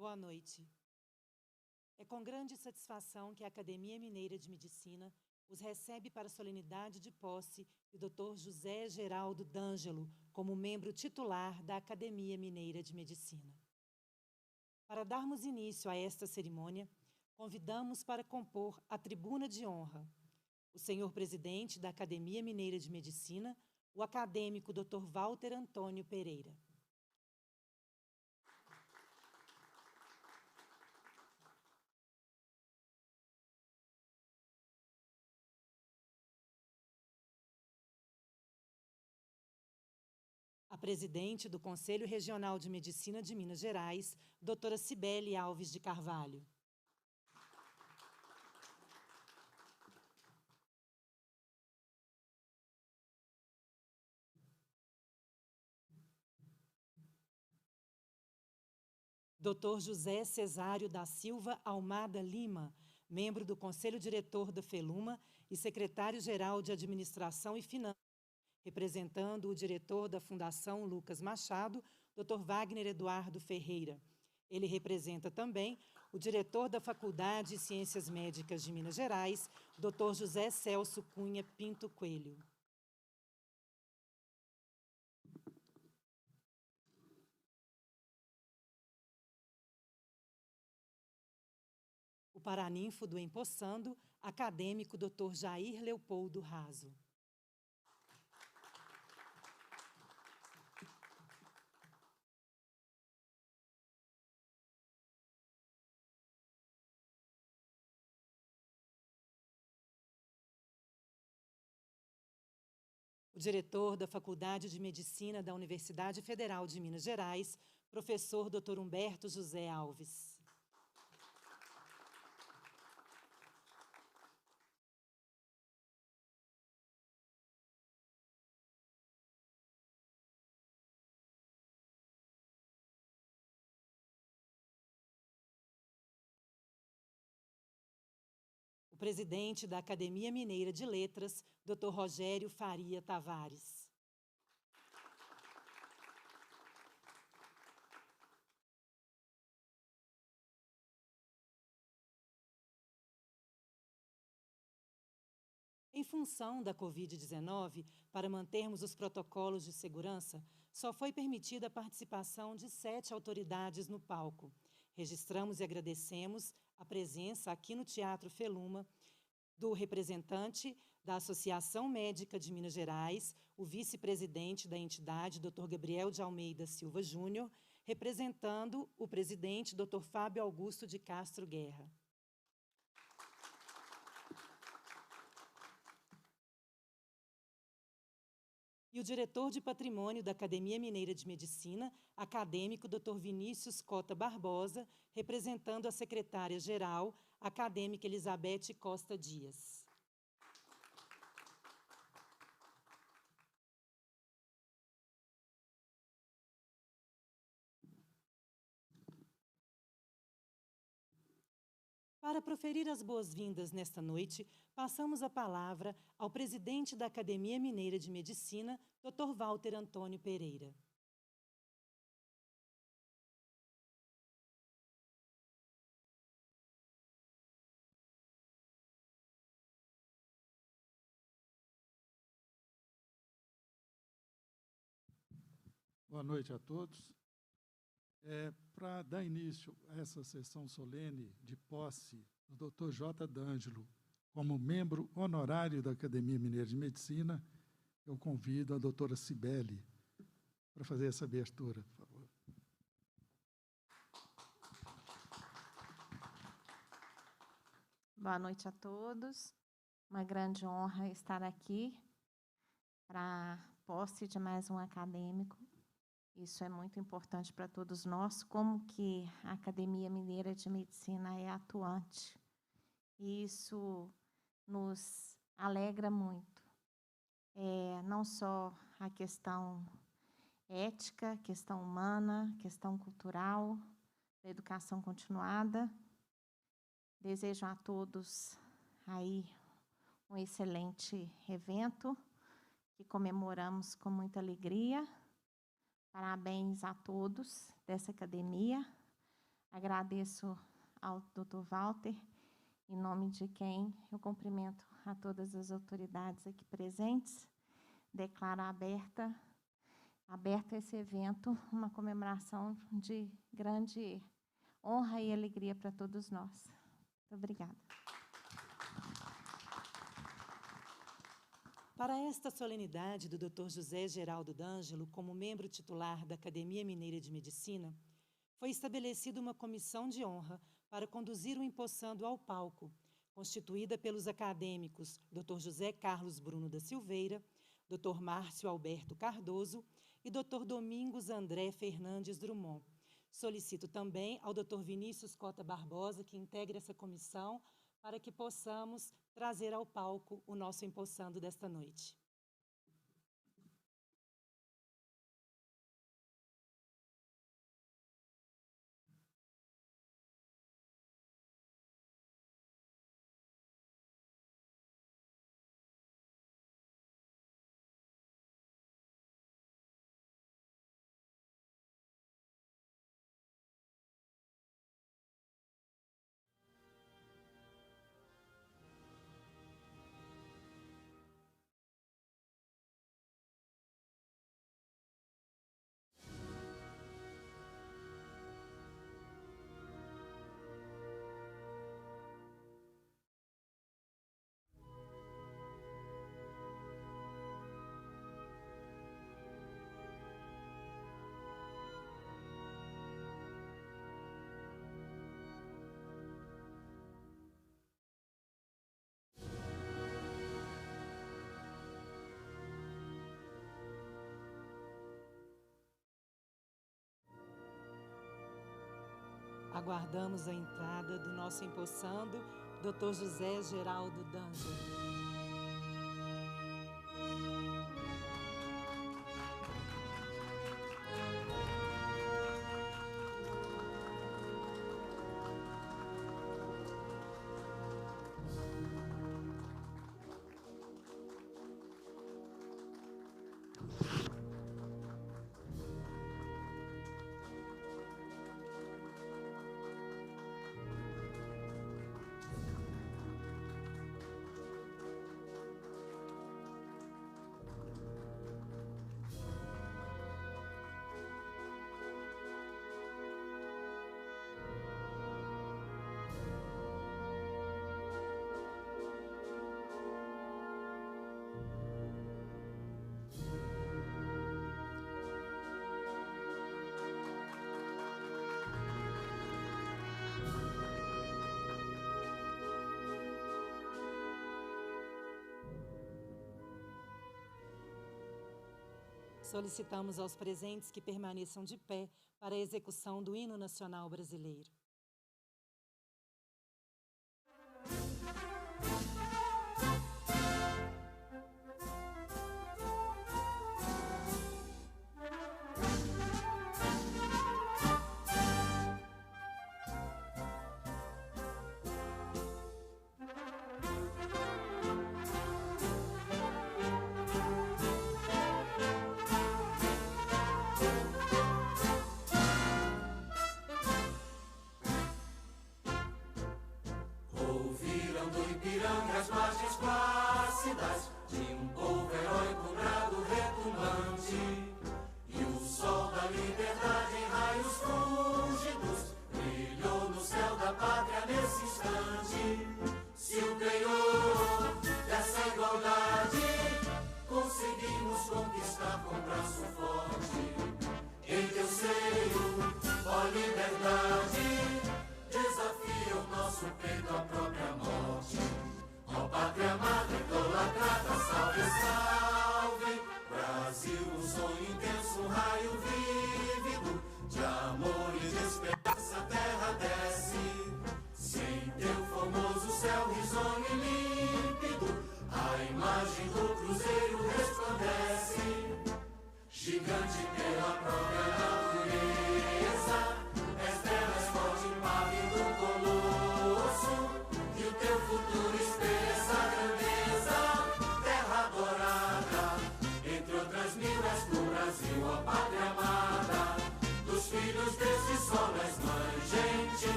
Boa noite. É com grande satisfação que a Academia Mineira de Medicina os recebe para a solenidade de posse do Dr. José Geraldo D'Angelo como membro titular da Academia Mineira de Medicina. Para darmos início a esta cerimônia, convidamos para compor a tribuna de honra o senhor presidente da Academia Mineira de Medicina, o acadêmico Dr. Walter Antônio Pereira. A presidente do Conselho Regional de Medicina de Minas Gerais, doutora Cibele Alves de Carvalho. Dr. José Cesário da Silva Almada Lima, membro do Conselho Diretor da FELUMA e secretário-geral de Administração e Finanças, representando o diretor da Fundação Lucas Machado, Dr. Wagner Eduardo Ferreira. Ele representa também o diretor da Faculdade de Ciências Médicas de Minas Gerais, Dr. José Celso Cunha Pinto Coelho. O paraninfo do Empossando, acadêmico Dr. Jair Leopoldo Raso. O diretor da Faculdade de Medicina da Universidade Federal de Minas Gerais, professor Dr. Humberto José Alves. O presidente da Academia Mineira de Letras, Dr. Rogério Faria Tavares. Em função da Covid-19, para mantermos os protocolos de segurança, só foi permitida a participação de 7 autoridades no palco. Registramos e agradecemos a presença aqui no Teatro FELUMA do representante da Associação Médica de Minas Gerais, o vice-presidente da entidade, Dr. Gabriel de Almeida Silva Júnior, representando o presidente, Dr. Fábio Augusto de Castro Guerra. E o diretor de patrimônio da Academia Mineira de Medicina, acadêmico Dr. Vinícius Cota Barbosa, representando a secretária-geral, acadêmica Elizabeth Costa Dias. Para proferir as boas-vindas nesta noite, passamos a palavra ao presidente da Academia Mineira de Medicina, Dr. Walter Antônio Pereira. Boa noite a todos. Para dar início a essa sessão solene de posse do Dr. J. D'Angelo como membro honorário da Academia Mineira de Medicina, eu convido a doutora Cibele para fazer essa abertura, por favor. Boa noite a todos. Uma grande honra estar aqui para a posse de mais um acadêmico. Isso é muito importante para todos nós, como que a Academia Mineira de Medicina é atuante. E isso nos alegra muito. Não só a questão ética, questão humana, questão cultural, da educação continuada. Desejo a todos aí um excelente evento, que comemoramos com muita alegria. Parabéns a todos dessa academia, Agradeço ao Dr. Walter, em nome de quem eu cumprimento a todas as autoridades aqui presentes. Declaro aberto esse evento, uma comemoração de grande honra e alegria para todos nós. Muito obrigada. Para esta solenidade do Dr. José Geraldo D'Angelo, como membro titular da Academia Mineira de Medicina, foi estabelecida uma comissão de honra para conduzir o empossando ao palco, constituída pelos acadêmicos Dr. José Carlos Bruno da Silveira, Dr. Márcio Alberto Cardoso e Dr. Domingos André Fernandes Drummond. Solicito também ao Dr. Vinícius Cota Barbosa que integre essa comissão para que possamos trazer ao palco o nosso empossando desta noite. Aguardamos a entrada do nosso empossando, Dr. José Geraldo D'Angelo. Solicitamos aos presentes que permaneçam de pé para a execução do Hino Nacional Brasileiro.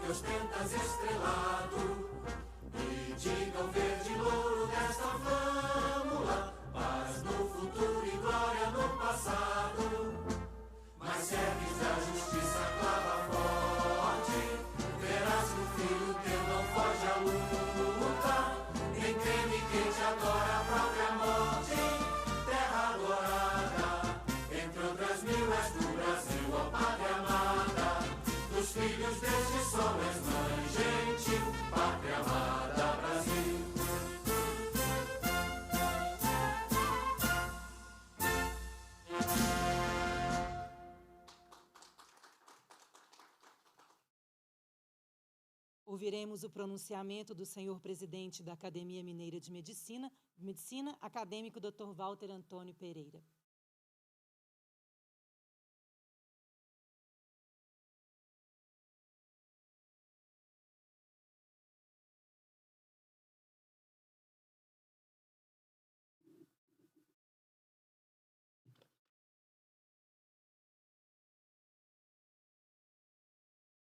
que ostentas estrelado, e diga o verde louro desta flâmula, paz no futuro e glória no passado. Mas serves da justiça clava forte, verás que o filho teu não foge à luta, nem treme quem te adora a própria morte. Terra adorada, entre outras mil és do Brasil, ó pátria amada, dos filhos deste sol és mãe gentil, pátria amada Brasil. Ouviremos o pronunciamento do senhor presidente da Academia Mineira de Medicina, acadêmico Dr. Walter Antônio Pereira.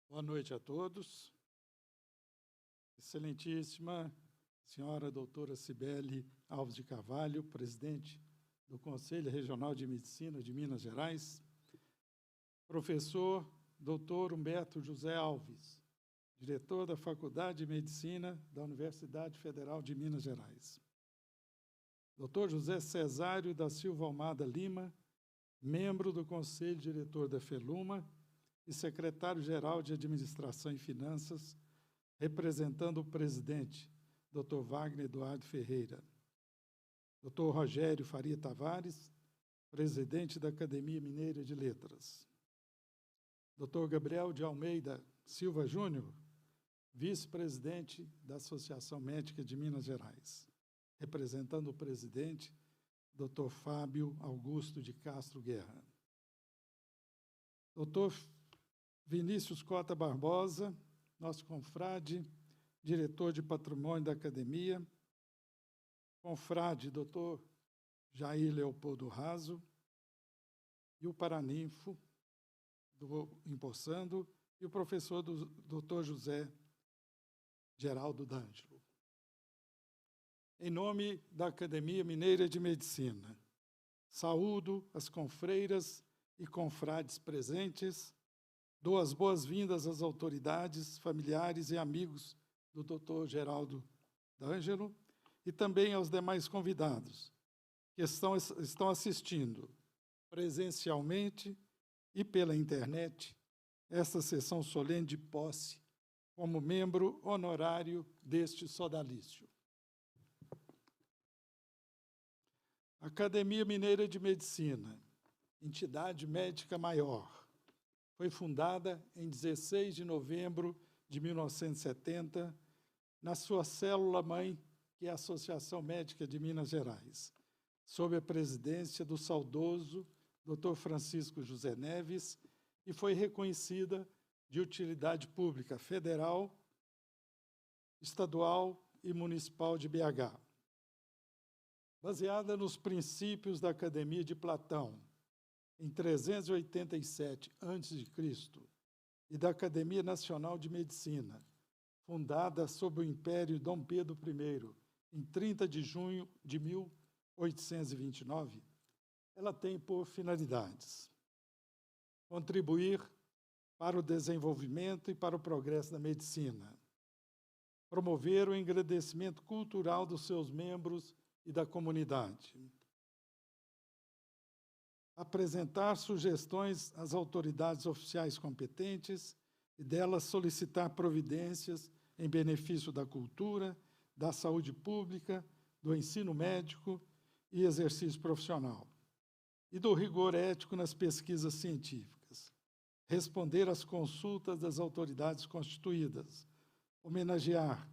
Boa noite a todos. Excelentíssima senhora doutora Cibele Alves de Carvalho, presidente do Conselho Regional de Medicina de Minas Gerais, professor doutor Humberto José Alves, diretor da Faculdade de Medicina da Universidade Federal de Minas Gerais, doutor José Cesário da Silva Almada Lima, membro do Conselho Diretor da FELUMA e secretário-geral de Administração e Finanças, representando o presidente, Dr. Wagner Eduardo Ferreira, Dr. Rogério Faria Tavares, presidente da Academia Mineira de Letras, Dr. Gabriel de Almeida Silva Júnior, vice-presidente da Associação Médica de Minas Gerais, representando o presidente, Dr. Fábio Augusto de Castro Guerra, Dr. Vinícius Cota Barbosa, nosso confrade, diretor de patrimônio da academia, confrade Dr. Jair Leopoldo Raso, e o paraninfo do Empossando, e o professor Dr. José Geraldo D'Angelo. Em nome da Academia Mineira de Medicina, saúdo as confreiras e confrades presentes, dou as boas-vindas às autoridades, familiares e amigos do Dr. Geraldo D'Angelo e também aos demais convidados que estão assistindo presencialmente e pela internet esta sessão solene de posse como membro honorário deste sodalício. Academia Mineira de Medicina, entidade médica maior, foi fundada em 16 de novembro de 1970, na sua célula-mãe, que é a Associação Médica de Minas Gerais, sob a presidência do saudoso Dr. Francisco José Neves, e foi reconhecida de utilidade pública federal, estadual e municipal de BH. Baseada nos princípios da Academia de Platão, em 387 a.C., e da Academia Nacional de Medicina, fundada sob o Império Dom Pedro I, em 30 de junho de 1829, ela tem por finalidades contribuir para o desenvolvimento e para o progresso da medicina, promover o engrandecimento cultural dos seus membros e da comunidade, apresentar sugestões às autoridades oficiais competentes e delas solicitar providências em benefício da cultura, da saúde pública, do ensino médico e exercício profissional, e do rigor ético nas pesquisas científicas, responder às consultas das autoridades constituídas, homenagear,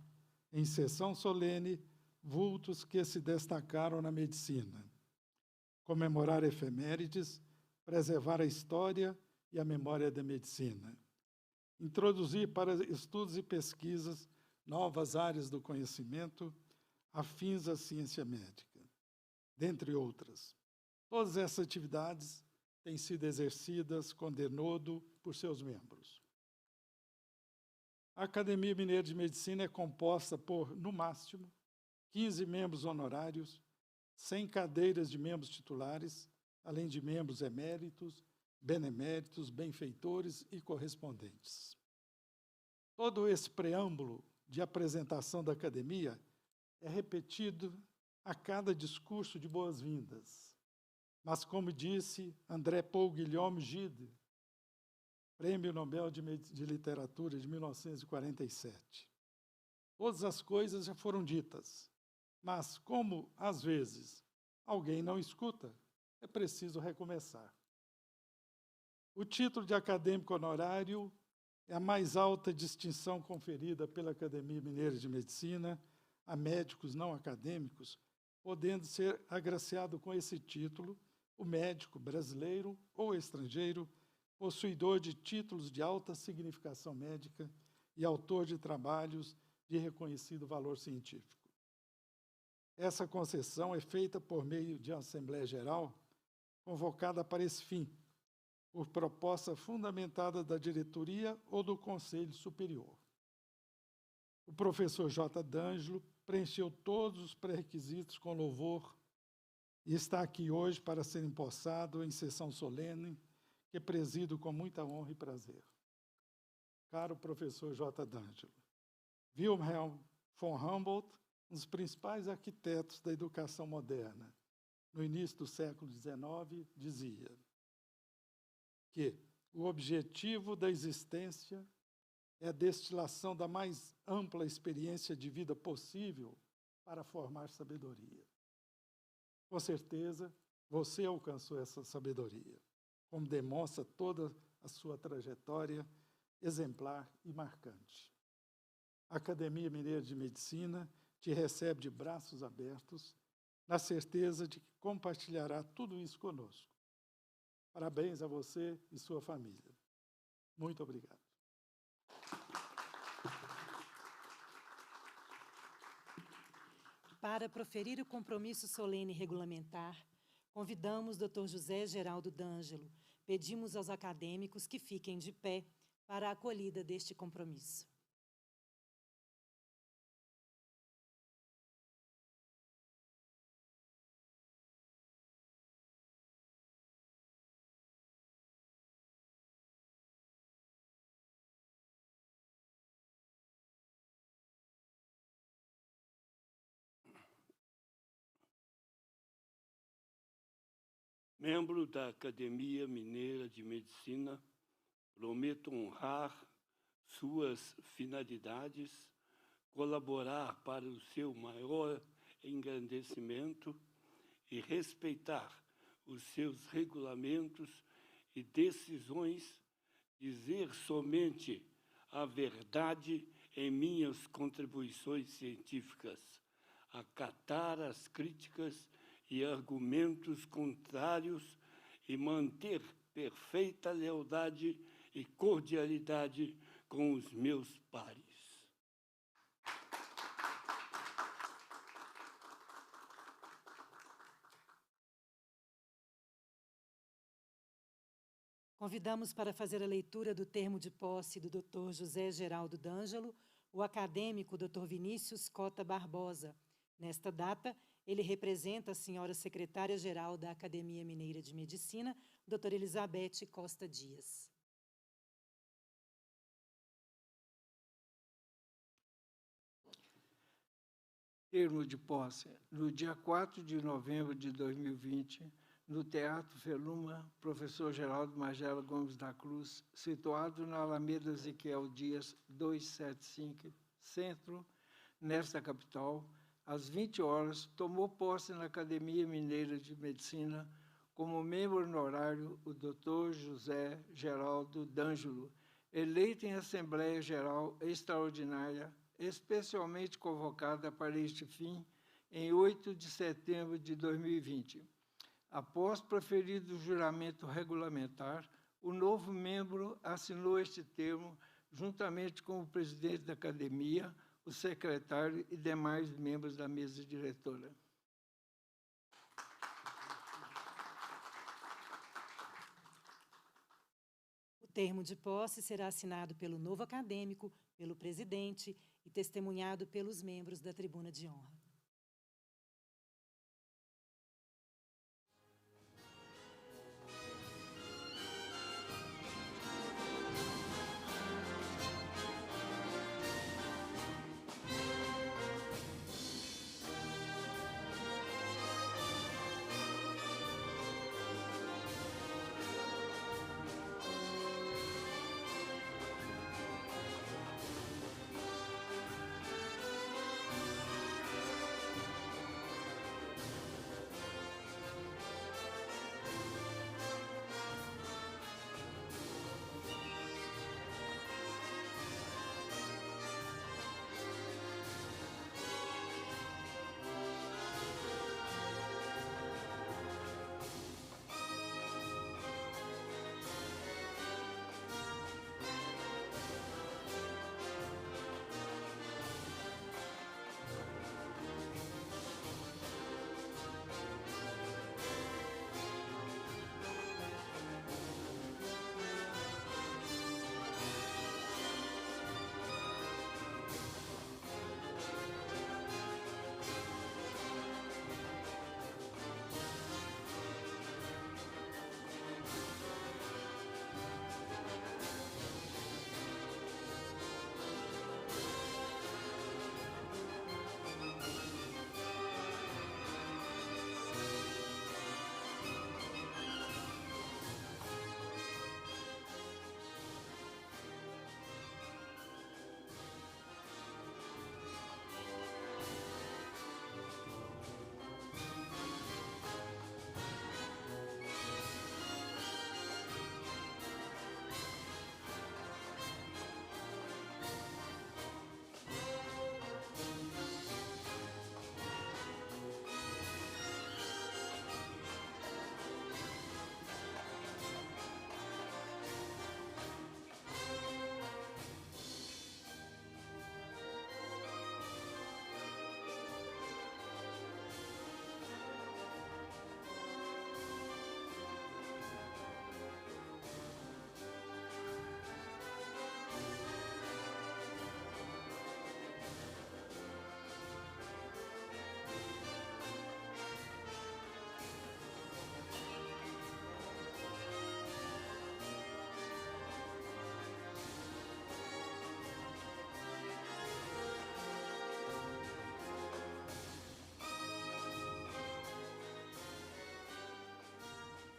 em sessão solene, vultos que se destacaram na medicina, comemorar efemérides, preservar a história e a memória da medicina, introduzir para estudos e pesquisas novas áreas do conhecimento afins à ciência médica, dentre outras. Todas essas atividades têm sido exercidas com denodo por seus membros. A Academia Mineira de Medicina é composta por, no máximo, 15 membros honorários, 100 cadeiras de membros titulares, além de membros eméritos, beneméritos, benfeitores e correspondentes. Todo esse preâmbulo de apresentação da academia é repetido a cada discurso de boas-vindas. Mas, como disse André Paul Guillaume Gide, Prêmio Nobel de Literatura de 1947, todas as coisas já foram ditas, mas, como, às vezes, alguém não escuta, é preciso recomeçar. O título de acadêmico honorário é a mais alta distinção conferida pela Academia Mineira de Medicina a médicos não acadêmicos, podendo ser agraciado com esse título o médico brasileiro ou estrangeiro, possuidor de títulos de alta significação médica e autor de trabalhos de reconhecido valor científico. Essa concessão é feita por meio de Assembleia Geral, convocada para esse fim, por proposta fundamentada da diretoria ou do Conselho Superior. O professor J. D'Angelo preencheu todos os pré-requisitos com louvor e está aqui hoje para ser empossado em sessão solene, que presido com muita honra e prazer. Caro professor J. D'Angelo, Wilhelm von Humboldt, um dos principais arquitetos da educação moderna, no início do século XIX, dizia que o objetivo da existência é a destilação da mais ampla experiência de vida possível para formar sabedoria. Com certeza, você alcançou essa sabedoria, como demonstra toda a sua trajetória exemplar e marcante. A Academia Mineira de Medicina te recebe de braços abertos, na certeza de que compartilhará tudo isso conosco. Parabéns a você e sua família. Muito obrigado. Para proferir o compromisso solene regulamentar, convidamos Dr. José Geraldo D'Angelo. Pedimos aos acadêmicos que fiquem de pé para a acolhida deste compromisso. Membro da Academia Mineira de Medicina, prometo honrar suas finalidades, colaborar para o seu maior engrandecimento e respeitar os seus regulamentos e decisões, dizer somente a verdade em minhas contribuições científicas, acatar as críticas e argumentos contrários e manter perfeita lealdade e cordialidade com os meus pares. Convidamos para fazer a leitura do termo de posse do Dr. José Geraldo D'Angelo, o acadêmico Dr. Vinícius Cota Barbosa. Nesta data, ele representa a senhora secretária-geral da Academia Mineira de Medicina, doutora Elizabeth Costa Dias. Termo de posse. No dia 4 de novembro de 2020, no Teatro Feluma, professor Geraldo Magela Gomes da Cruz, situado na Alameda Ezequiel Dias 275, Centro, nesta capital, às 20 horas, tomou posse na Academia Mineira de Medicina como membro honorário o Dr. José Geraldo D'Angelo, eleito em Assembleia Geral Extraordinária, especialmente convocada para este fim, em 8 de setembro de 2020. Após proferido o juramento regulamentar, o novo membro assinou este termo juntamente com o presidente da Academia, o secretário e demais membros da mesa diretora. O termo de posse será assinado pelo novo acadêmico, pelo presidente e testemunhado pelos membros da tribuna de honra.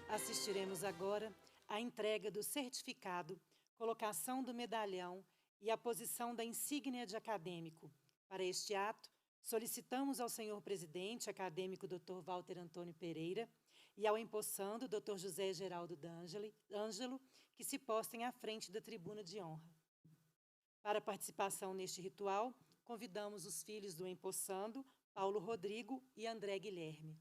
Assistiremos agora à entrega do certificado, colocação do medalhão e a posição da insígnia de acadêmico. Para este ato, solicitamos ao senhor presidente acadêmico Dr. Walter Antônio Pereira e ao empossando Dr. José Geraldo D'Angelo, que se postem à frente da tribuna de honra. Para a participação neste ritual, convidamos os filhos do empossando, Paulo Rodrigo e André Guilherme.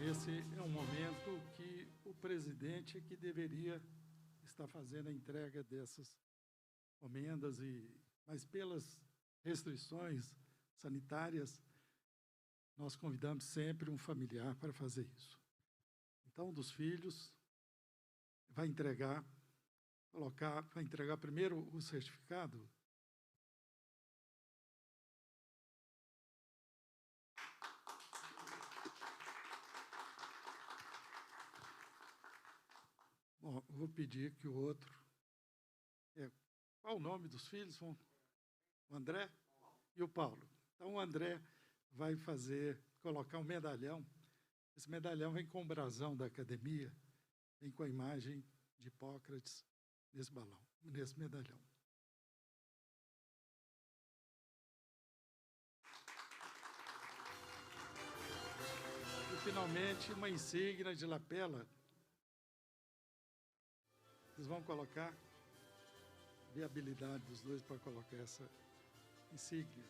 Esse é um momento que o presidente que deveria estar fazendo a entrega dessas comendas, mas pelas restrições sanitárias, nós convidamos sempre um familiar para fazer isso. Então, dos filhos, vai entregar primeiro o certificado. Bom, vou pedir que o outro... Qual o nome dos filhos? O André e o Paulo. Então, o André vai colocar um medalhão. Esse medalhão vem com o brasão da academia, vem com a imagem de Hipócrates nesse medalhão. finalmente, uma insígnia de lapela. Vocês vão colocar, ver a habilidade dos dois para colocar essa insígnia.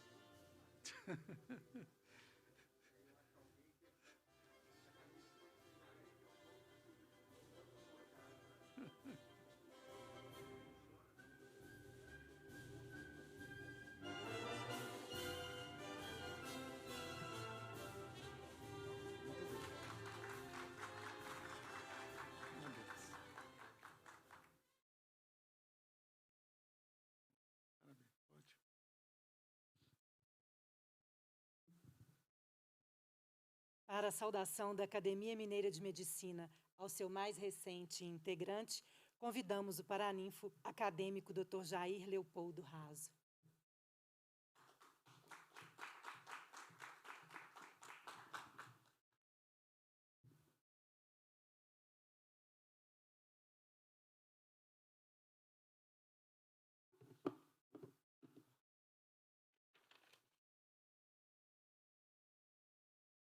Para a saudação da Academia Mineira de Medicina ao seu mais recente integrante, convidamos o paraninfo acadêmico Dr. Jair Leopoldo Raso.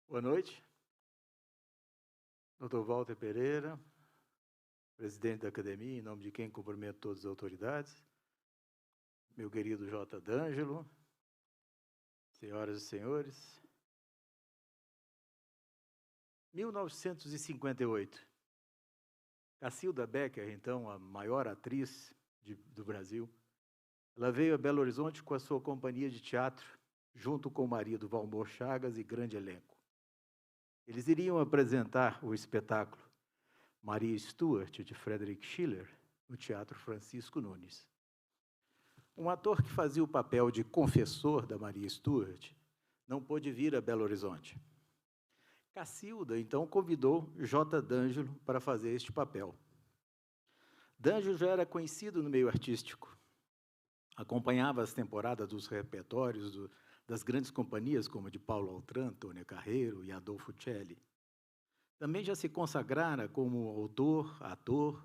Boa noite. Dr. Walter Pereira, presidente da academia, em nome de quem cumprimento todas as autoridades, meu querido J. D'Angelo, senhoras e senhores. 1958. Cacilda Becker, então a maior atriz do Brasil, ela veio a Belo Horizonte com a sua companhia de teatro, junto com o marido Valmor Chagas e grande elenco. Eles iriam apresentar o espetáculo Maria Stuart, de Friedrich Schiller, no Teatro Francisco Nunes. Um ator que fazia o papel de confessor da Maria Stuart não pôde vir a Belo Horizonte. Cacilda, então, convidou J. D'Angelo para fazer este papel. D'Angelo já era conhecido no meio artístico. Acompanhava as temporadas dos repertórios das grandes companhias, como de Paulo Altran, Tônia Carreiro e Adolfo Celli. Também já se consagrara como autor, ator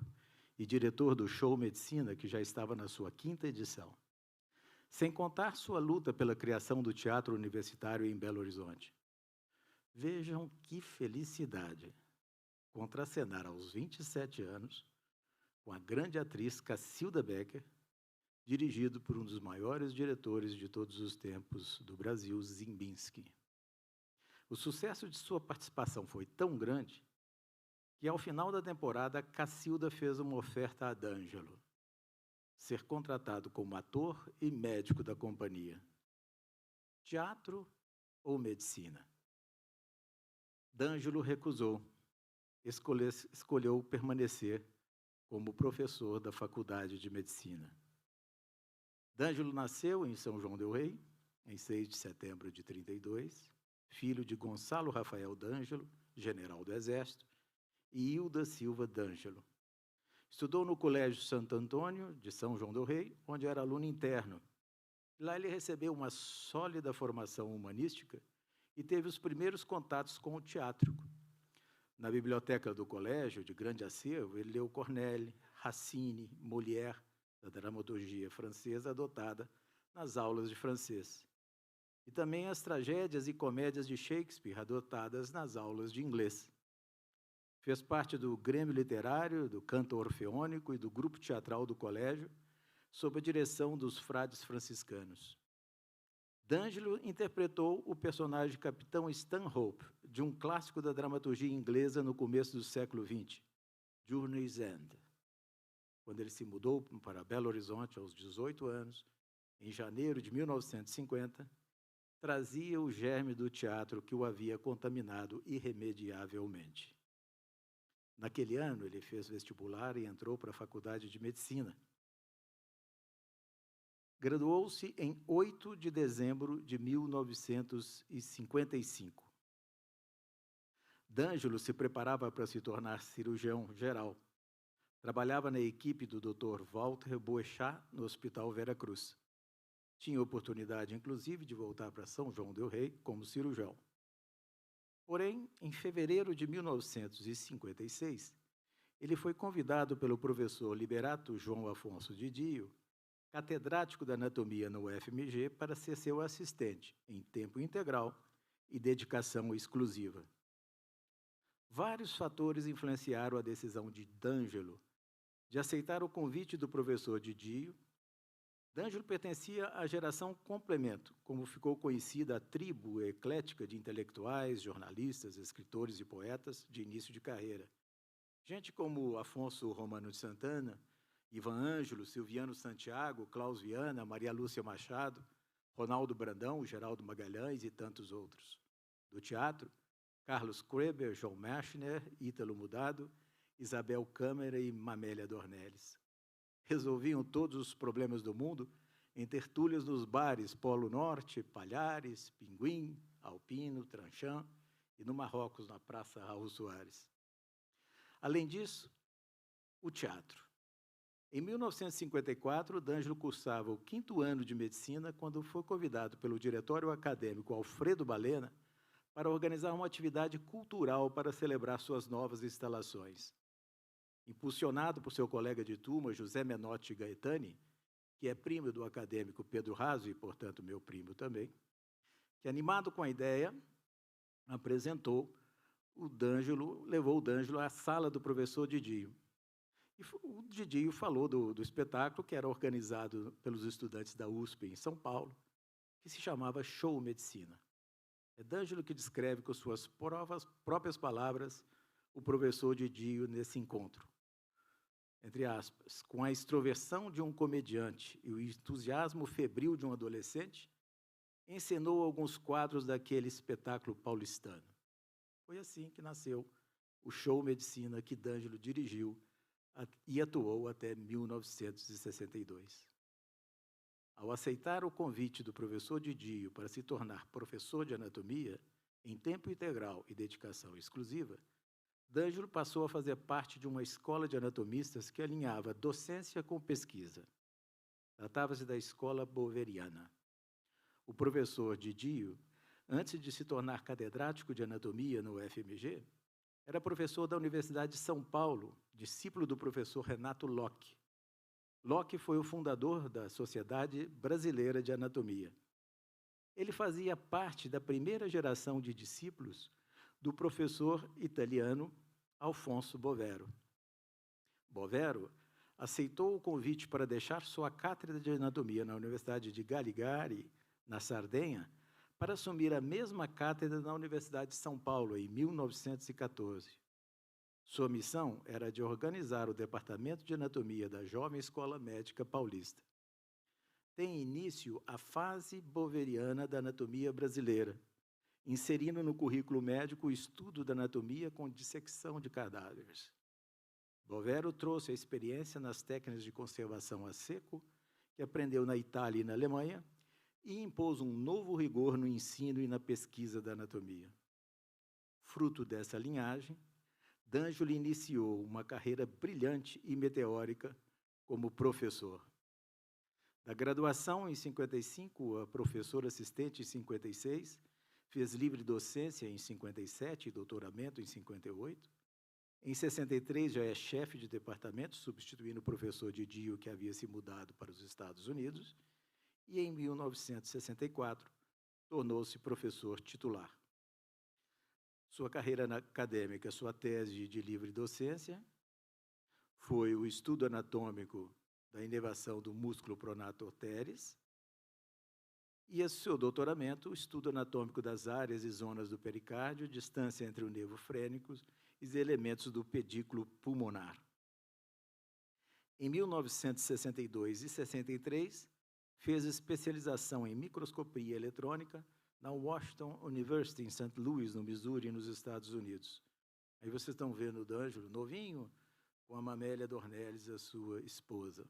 e diretor do Show Medicina, que já estava na sua 5ª edição. Sem contar sua luta pela criação do Teatro Universitário em Belo Horizonte. Vejam que felicidade contracenar aos 27 anos com a grande atriz Cacilda Becker, dirigido por um dos maiores diretores de todos os tempos do Brasil, Ziembinski. O sucesso de sua participação foi tão grande que, ao final da temporada, Cacilda fez uma oferta a D'Angelo, ser contratado como ator e médico da companhia. Teatro ou medicina? D'Angelo recusou, escolheu permanecer como professor da Faculdade de Medicina. D'Angelo nasceu em São João del Rei, em 6 de setembro de 32, filho de Gonçalo Rafael D'Angelo, general do Exército, e Hilda Silva D'Angelo. Estudou no Colégio Santo Antônio, de São João del Rei, onde era aluno interno. Lá ele recebeu uma sólida formação humanística e teve os primeiros contatos com o teatro. Na biblioteca do colégio, de grande acervo, ele leu Corneille, Racine, Molière, da dramaturgia francesa adotada nas aulas de francês. E também as tragédias e comédias de Shakespeare adotadas nas aulas de inglês. Fez parte do Grêmio Literário, do Canto Orfeônico e do grupo teatral do colégio, sob a direção dos frades franciscanos. D'Angelo interpretou o personagem Capitão Stanhope, de um clássico da dramaturgia inglesa no começo do século XX, Journey's End. Quando ele se mudou para Belo Horizonte aos 18 anos, em janeiro de 1950, trazia o germe do teatro que o havia contaminado irremediavelmente. Naquele ano, ele fez vestibular e entrou para a Faculdade de Medicina. Graduou-se em 8 de dezembro de 1955. D'Angelo se preparava para se tornar cirurgião geral. Trabalhava na equipe do Dr. Walter Boechat no Hospital Vera Cruz. Tinha oportunidade, inclusive, de voltar para São João del Rei como cirurgião. Porém, em fevereiro de 1956, ele foi convidado pelo professor Liberato João Afonso de Dio, catedrático da anatomia no UFMG, para ser seu assistente em tempo integral e dedicação exclusiva. Vários fatores influenciaram a decisão de D'Angelo de aceitar o convite do professor Didio. D'Angelo pertencia à geração complemento, como ficou conhecida a tribo eclética de intelectuais, jornalistas, escritores e poetas de início de carreira. Gente como Afonso Romano de Santana, Ivan Ângelo, Silviano Santiago, Klaus Viana, Maria Lúcia Machado, Ronaldo Brandão, Geraldo Magalhães e tantos outros. Do teatro, Carlos Kreber, João Machner, Ítalo Mudado, Isabel Câmara e Mamélia Dornelles. Resolviam todos os problemas do mundo em tertúlias nos bares Polo Norte, Palhares, Pinguim, Alpino, Tranchã e no Marrocos, na Praça Raul Soares. Além disso, o teatro. Em 1954, D'Angelo cursava o 5º ano de medicina quando foi convidado pelo diretório acadêmico Alfredo Balena para organizar uma atividade cultural para celebrar suas novas instalações. Impulsionado por seu colega de turma, José Menotti Gaetani, que é primo do acadêmico Pedro Raso e, portanto, meu primo também, que, animado com a ideia, levou o D'Angelo à sala do professor Didio. E o Didio falou do espetáculo que era organizado pelos estudantes da USP em São Paulo, que se chamava Show Medicina. É D'Angelo que descreve com suas próprias palavras o professor Didio nesse encontro. Entre aspas, com a extroversão de um comediante e o entusiasmo febril de um adolescente, encenou alguns quadros daquele espetáculo paulistano. Foi assim que nasceu o Show Medicina que D'Angelo dirigiu e atuou até 1962. Ao aceitar o convite do professor Didio para se tornar professor de anatomia, em tempo integral e dedicação exclusiva, D'Angelo passou a fazer parte de uma escola de anatomistas que alinhava docência com pesquisa. Tratava-se da escola boveriana. O professor Didio, antes de se tornar catedrático de anatomia no UFMG, era professor da Universidade de São Paulo, discípulo do professor Renato Locke. Locke foi o fundador da Sociedade Brasileira de Anatomia. Ele fazia parte da primeira geração de discípulos do professor italiano Alfonso Bovero. Bovero aceitou o convite para deixar sua cátedra de anatomia na Universidade de Cagliari, na Sardenha, para assumir a mesma cátedra na Universidade de São Paulo, em 1914. Sua missão era de organizar o Departamento de Anatomia da Jovem Escola Médica Paulista. Tem início a fase boveriana da anatomia brasileira, inserindo no currículo médico o estudo da anatomia com dissecção de cadáveres. Bovero trouxe a experiência nas técnicas de conservação a seco, que aprendeu na Itália e na Alemanha, e impôs um novo rigor no ensino e na pesquisa da anatomia. Fruto dessa linhagem, D'Angelo iniciou uma carreira brilhante e meteórica como professor. Da graduação em 55 a professor assistente em 56, fez livre docência em 57 e doutoramento em 58. Em 63 já é chefe de departamento, substituindo o professor Didio, que havia se mudado para os Estados Unidos. E em 1964 tornou-se professor titular. Sua carreira acadêmica, sua tese de livre docência, foi o estudo anatômico da inervação do músculo pronator teres, e o seu doutoramento, o estudo anatômico das áreas e zonas do pericárdio, distância entre o nervo frênico e os elementos do pedículo pulmonar. Em 1962 e 63, fez especialização em microscopia eletrônica na Washington University, em St. Louis, no Missouri, nos Estados Unidos. Aí vocês estão vendo o D'Angelo novinho, com a Mamélia Dornelles, a sua esposa.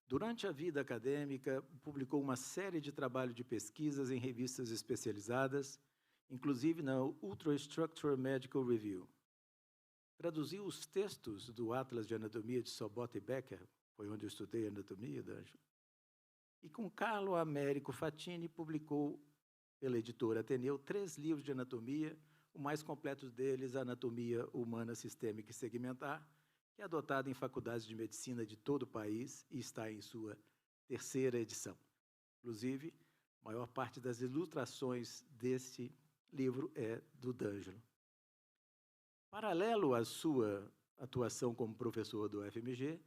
Durante a vida acadêmica, publicou uma série de trabalhos de pesquisas em revistas especializadas, inclusive na Ultrastructure Medical Review. Traduziu os textos do Atlas de Anatomia de Sobota e Becker, foi onde eu estudei anatomia, D'Angelo. E com Carlo Américo Fatini, publicou pela editora Ateneu 3 livros de anatomia, o mais completo deles, a Anatomia Humana Sistêmica e Segmentar, que é adotado em faculdades de medicina de todo o país e está em sua 3ª edição. Inclusive, a maior parte das ilustrações desse livro é do D'Angelo. Paralelo à sua atuação como professor do FMG,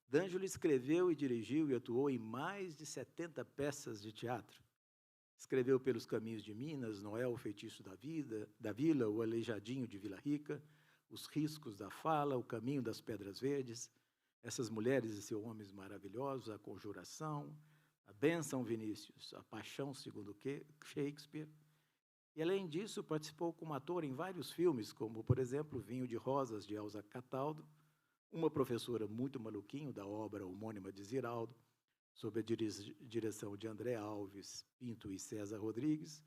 D'Angelo escreveu e dirigiu e atuou em mais de 70 peças de teatro. Escreveu Pelos Caminhos de Minas, Noel, o Feitiço da Vila, O Aleijadinho de Vila Rica, Os Riscos da Fala, O Caminho das Pedras Verdes, Essas Mulheres e Seus Homens Maravilhosos, A Conjuração, A Bênção Vinícius, A Paixão segundo Shakespeare. E, além disso, participou como ator em vários filmes, como, por exemplo, Vinho de Rosas, de Elza Cataldo, Uma Professora Muito Maluquinho, da obra homônima de Ziraldo, sob a direção de André Alves Pinto e César Rodrigues,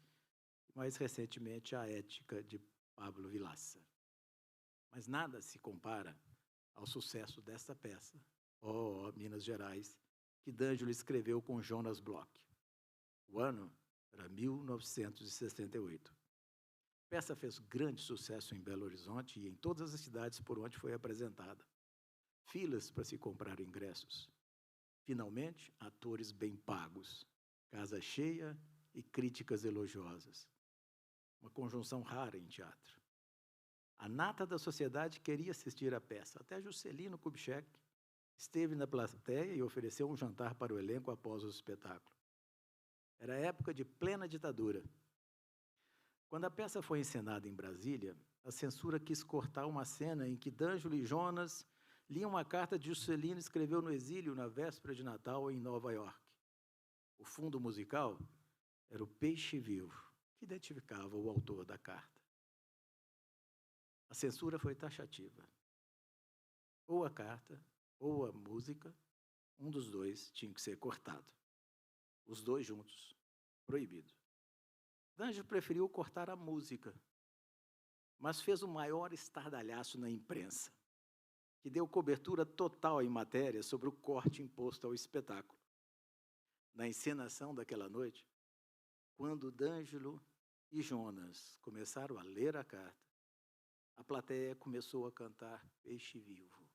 e, mais recentemente, A Ética, de Pablo Vilaça. Mas nada se compara ao sucesso desta peça, Ó, Minas Gerais, que D'Angelo escreveu com Jonas Bloch. O ano era 1968. A peça fez grande sucesso em Belo Horizonte e em todas as cidades por onde foi apresentada. Filas para se comprar ingressos. Finalmente, atores bem pagos, casa cheia e críticas elogiosas. Uma conjunção rara em teatro. A nata da sociedade queria assistir à peça. Até Juscelino Kubitschek esteve na plateia e ofereceu um jantar para o elenco após o espetáculo. Era época de plena ditadura. Quando a peça foi encenada em Brasília, a censura quis cortar uma cena em que D'Angelo e Jonas liam uma carta de Juscelino escreveu no exílio na véspera de Natal em Nova York. O fundo musical era o Peixe Vivo, que identificava o autor da carta. A censura foi taxativa. Ou a carta, ou a música, um dos dois tinha que ser cortado. Os dois juntos, proibido. D'Angelo preferiu cortar a música, mas fez o maior estardalhaço na imprensa, que deu cobertura total em matéria sobre o corte imposto ao espetáculo. Na encenação daquela noite, quando D'Angelo e Jonas começaram a ler a carta, a plateia começou a cantar Peixe Vivo.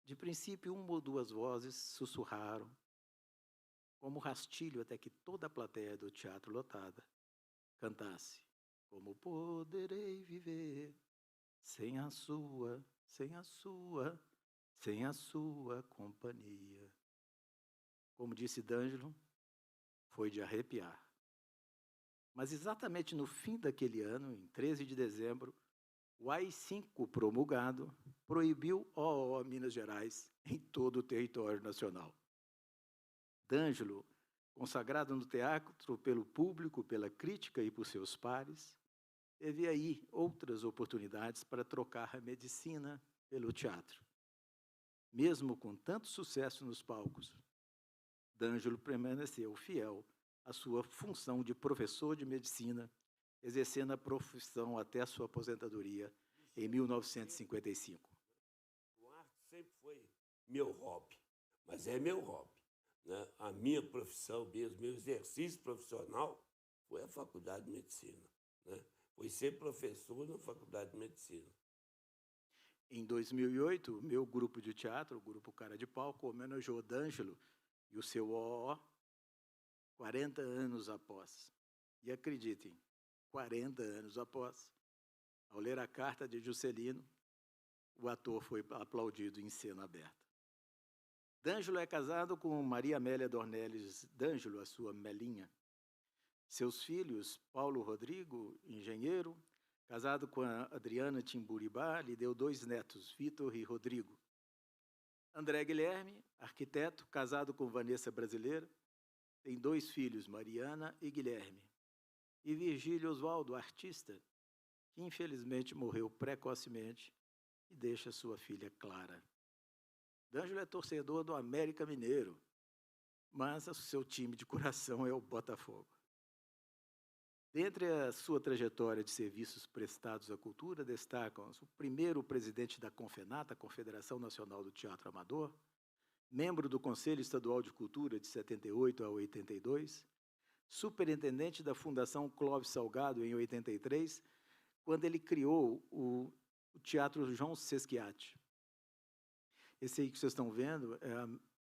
De princípio, uma ou duas vozes sussurraram, como rastilho, até que toda a plateia do teatro lotada cantasse Como poderei viver sem a sua companhia. Como disse D'Angelo, foi de arrepiar. Mas exatamente no fim daquele ano, em 13 de dezembro, o AI-5 promulgado proibiu Ó, Minas Gerais em todo o território nacional. D'Angelo, consagrado no teatro pelo público, pela crítica e por seus pares, teve aí outras oportunidades para trocar a medicina pelo teatro. Mesmo com tanto sucesso nos palcos, D'Angelo permaneceu fiel à sua função de professor de medicina, exercendo a profissão até a sua aposentadoria em 1955. O arte sempre foi meu hobby, mas é meu hobby. Né? A minha profissão mesmo, meu exercício profissional foi a Faculdade de Medicina. Né? Foi ser professor na Faculdade de Medicina. Em 2008, o meu grupo de teatro, o Grupo Cara de Palco, homenageou D'Angelo e o seu OO 40 anos após. E acreditem, 40 anos após, ao ler a carta de Juscelino, o ator foi aplaudido em cena aberta. D'Angelo é casado com Maria Amélia Dornelles D'Angelo, a sua Melinha. Seus filhos, Paulo Rodrigo, engenheiro, casado com a Adriana Timburibá, lhe deu 2 netos, Vitor e Rodrigo. André Guilherme, arquiteto, casado com Vanessa Brasileira, tem 2 filhos, Mariana e Guilherme. E Virgílio Oswaldo, artista, que infelizmente morreu precocemente e deixa sua filha Clara. D'Angelo é torcedor do América Mineiro, mas o seu time de coração é o Botafogo. Dentre a sua trajetória de serviços prestados à cultura, destacam o primeiro presidente da CONFENAT, a Confederação Nacional do Teatro Amador, membro do Conselho Estadual de Cultura de 78 a 82, superintendente da Fundação Clóvis Salgado em 83, quando ele criou o Teatro João Sesquiati. Esse aí que vocês estão vendo é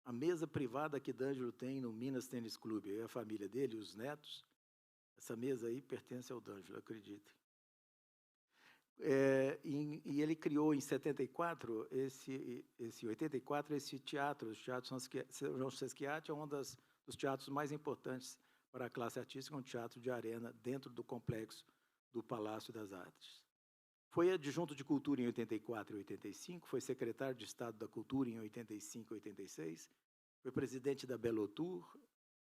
a mesa privada que D'Angelo tem no Minas Tênis Clube. É a família dele, os netos. Essa mesa aí pertence ao D'Angelo, acreditem. E ele criou em 74, esse teatro, o Teatro João Sesquiat, é um dos teatros mais importantes para a classe artística, um teatro de arena dentro do complexo do Palácio das Artes. Foi adjunto de Cultura em 84 e 85, foi secretário de Estado da Cultura em 85 e 86, foi presidente da Belotour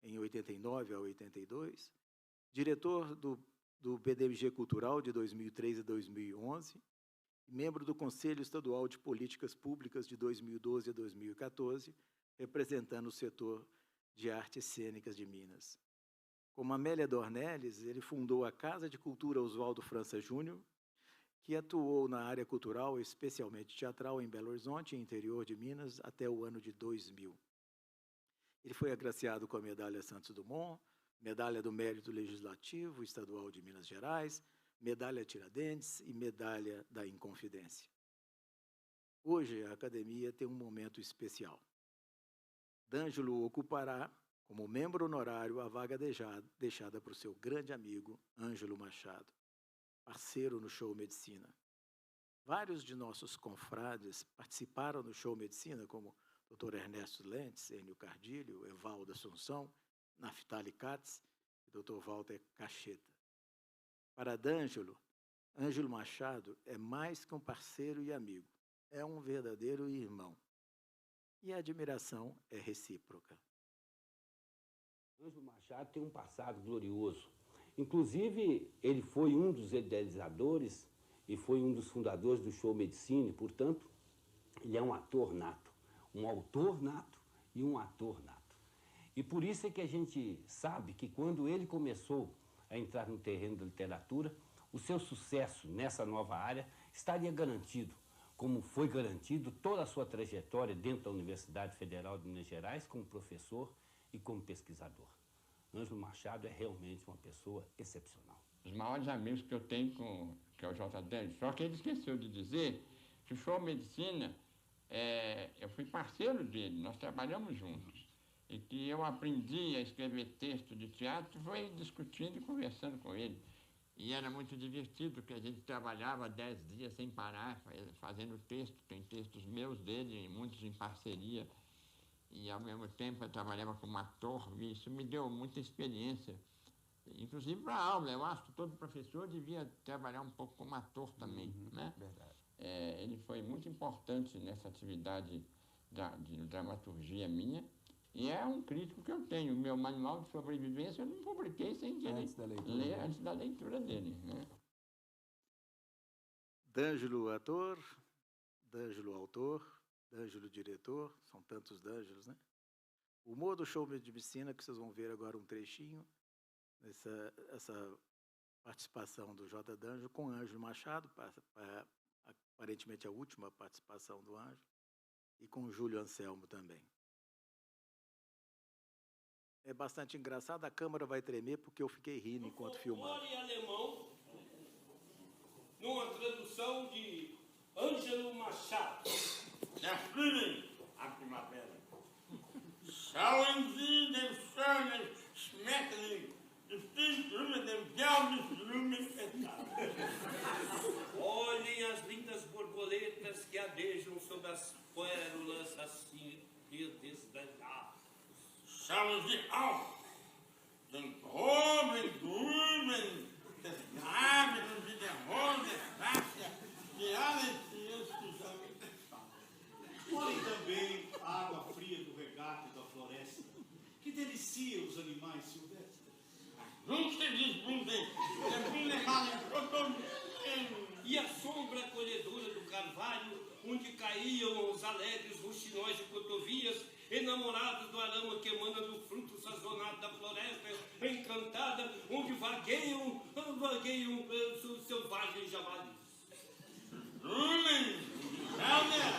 em 89 a 82, diretor do BDMG Cultural de 2003 a 2011, membro do Conselho Estadual de Políticas Públicas de 2012 a 2014, representando o setor de artes cênicas de Minas. Como Amélia Dornelles, ele fundou a Casa de Cultura Oswaldo França Júnior, que atuou na área cultural, especialmente teatral, em Belo Horizonte, interior de Minas, até o ano de 2000. Ele foi agraciado com a Medalha Santos Dumont, Medalha do Mérito Legislativo Estadual de Minas Gerais, Medalha Tiradentes e Medalha da Inconfidência. Hoje, a Academia tem um momento especial. D'Angelo ocupará, como membro honorário, a vaga deixada por seu grande amigo, Ângelo Machado, parceiro no Show Medicina. Vários de nossos confrades participaram no Show Medicina, como Dr. Ernesto Lentes, Enio Cardilho, Evaldo Assunção, Naftali Katz e Dr. Walter Cacheta. Para D'Angelo, Ângelo Machado é mais que um parceiro e amigo, é um verdadeiro irmão. E a admiração é recíproca. Ângelo Machado tem um passado glorioso. Inclusive, ele foi um dos idealizadores e foi um dos fundadores do Show Medicina, portanto, ele é um ator nato, um autor nato e um ator nato. E por isso é que a gente sabe que quando ele começou a entrar no terreno da literatura, o seu sucesso nessa nova área estaria garantido, como foi garantido toda a sua trajetória dentro da Universidade Federal de Minas Gerais, como professor e como pesquisador. Ângelo Machado é realmente uma pessoa excepcional. Os maiores amigos que eu tenho que é o J. D'Angelo, só que ele esqueceu de dizer que o Show Medicina, eu fui parceiro dele, nós trabalhamos juntos. E que eu aprendi a escrever texto de teatro foi discutindo e conversando com ele. E era muito divertido, porque a gente trabalhava 10 dias sem parar, fazendo texto. Tem textos meus dele, muitos em parceria. E, ao mesmo tempo, eu trabalhava como ator, e isso me deu muita experiência. Inclusive para a aula, eu acho que todo professor devia trabalhar um pouco como ator também, né? Verdade. Ele foi muito importante nessa atividade de dramaturgia minha. E é um crítico que eu tenho. O meu manual de sobrevivência eu não publiquei sem querer ler antes da leitura dele, né? D'Angelo ator, D'Angelo autor, D'Angelo diretor, são tantos D'Angelos, né? O humor do Show de Medicina, que vocês vão ver agora um trechinho, essa participação do J. D'Angelo com Ângelo Machado, aparentemente a última participação do Ângelo, e com o Júlio Anselmo também. É bastante engraçado, a câmera vai tremer porque eu fiquei rindo enquanto filmava. Em alemão, numa tradução de Ângelo Machado. Der Frühling, a primavera. Schauen Sie den schönen Schmetterling, bestimmt über dem gelben Blumenpetal. Olhem as lindas borboletas que adejam sob as pérolas assim desdalhadas. Schauen Sie auf den groben Blumen des Grabens und der Rose Wasser, die alle Tiere zusammengefangen. Olhem também a água fria do regato da floresta, que delicia os animais silvestres. E a sombra acolhedora do carvalho, onde caíam os alegres roxinóis de cotovias, enamorados do aroma que emana do fruto sazonado da floresta encantada, onde vagueiam selvagens javalis. Blumen, Felder,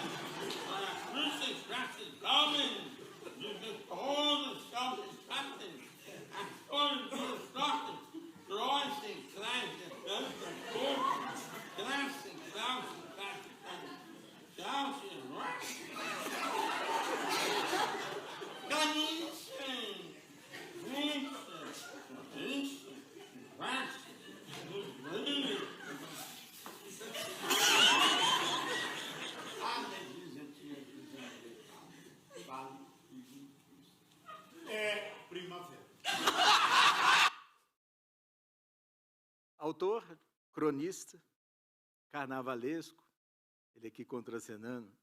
Flüsse, schwarze Daumen, diese großen, scharfen Schatten, as Ohren durchstochen, Bläuschen, Kreise, Grassen, Klausen, Klausen, Kaninchen, Füße, Füße, was, Brille. Autor, cronista, carnavalesco, ele aqui contracenando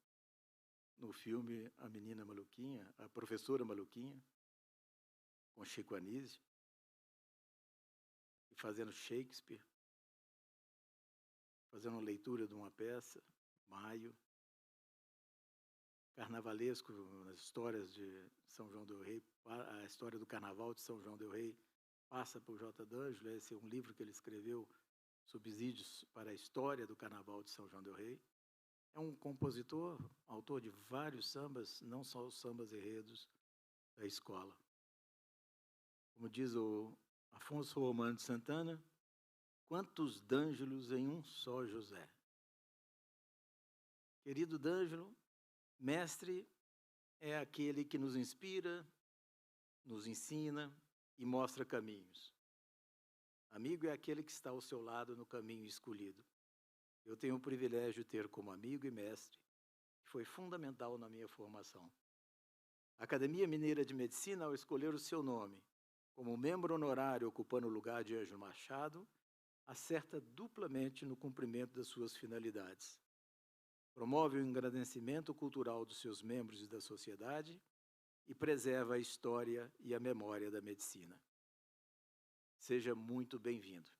no filme A Menina Maluquinha, a Professora Maluquinha, com Chico Anísio, e fazendo Shakespeare, fazendo uma leitura de uma peça, Maio, carnavalesco nas histórias de São João del Rei, a história do Carnaval de São João del Rei passa por J. D'Angelo. Esse é um livro que ele escreveu, Subsídios para a História do Carnaval de São João del Rei. É um compositor, autor de vários sambas, não só os sambas enredos da escola. Como diz o Afonso Romano de Santana, quantos D'Ângelos em um só José. Querido D'Angelo, mestre é aquele que nos inspira, nos ensina e mostra caminhos. Amigo é aquele que está ao seu lado no caminho escolhido. Eu tenho o privilégio de ter como amigo e mestre, que foi fundamental na minha formação. A Academia Mineira de Medicina, ao escolher o seu nome como membro honorário ocupando o lugar de Ângelo Machado, acerta duplamente no cumprimento das suas finalidades. Promove o engrandecimento cultural dos seus membros e da sociedade e preserva a história e a memória da medicina. Seja muito bem-vindo.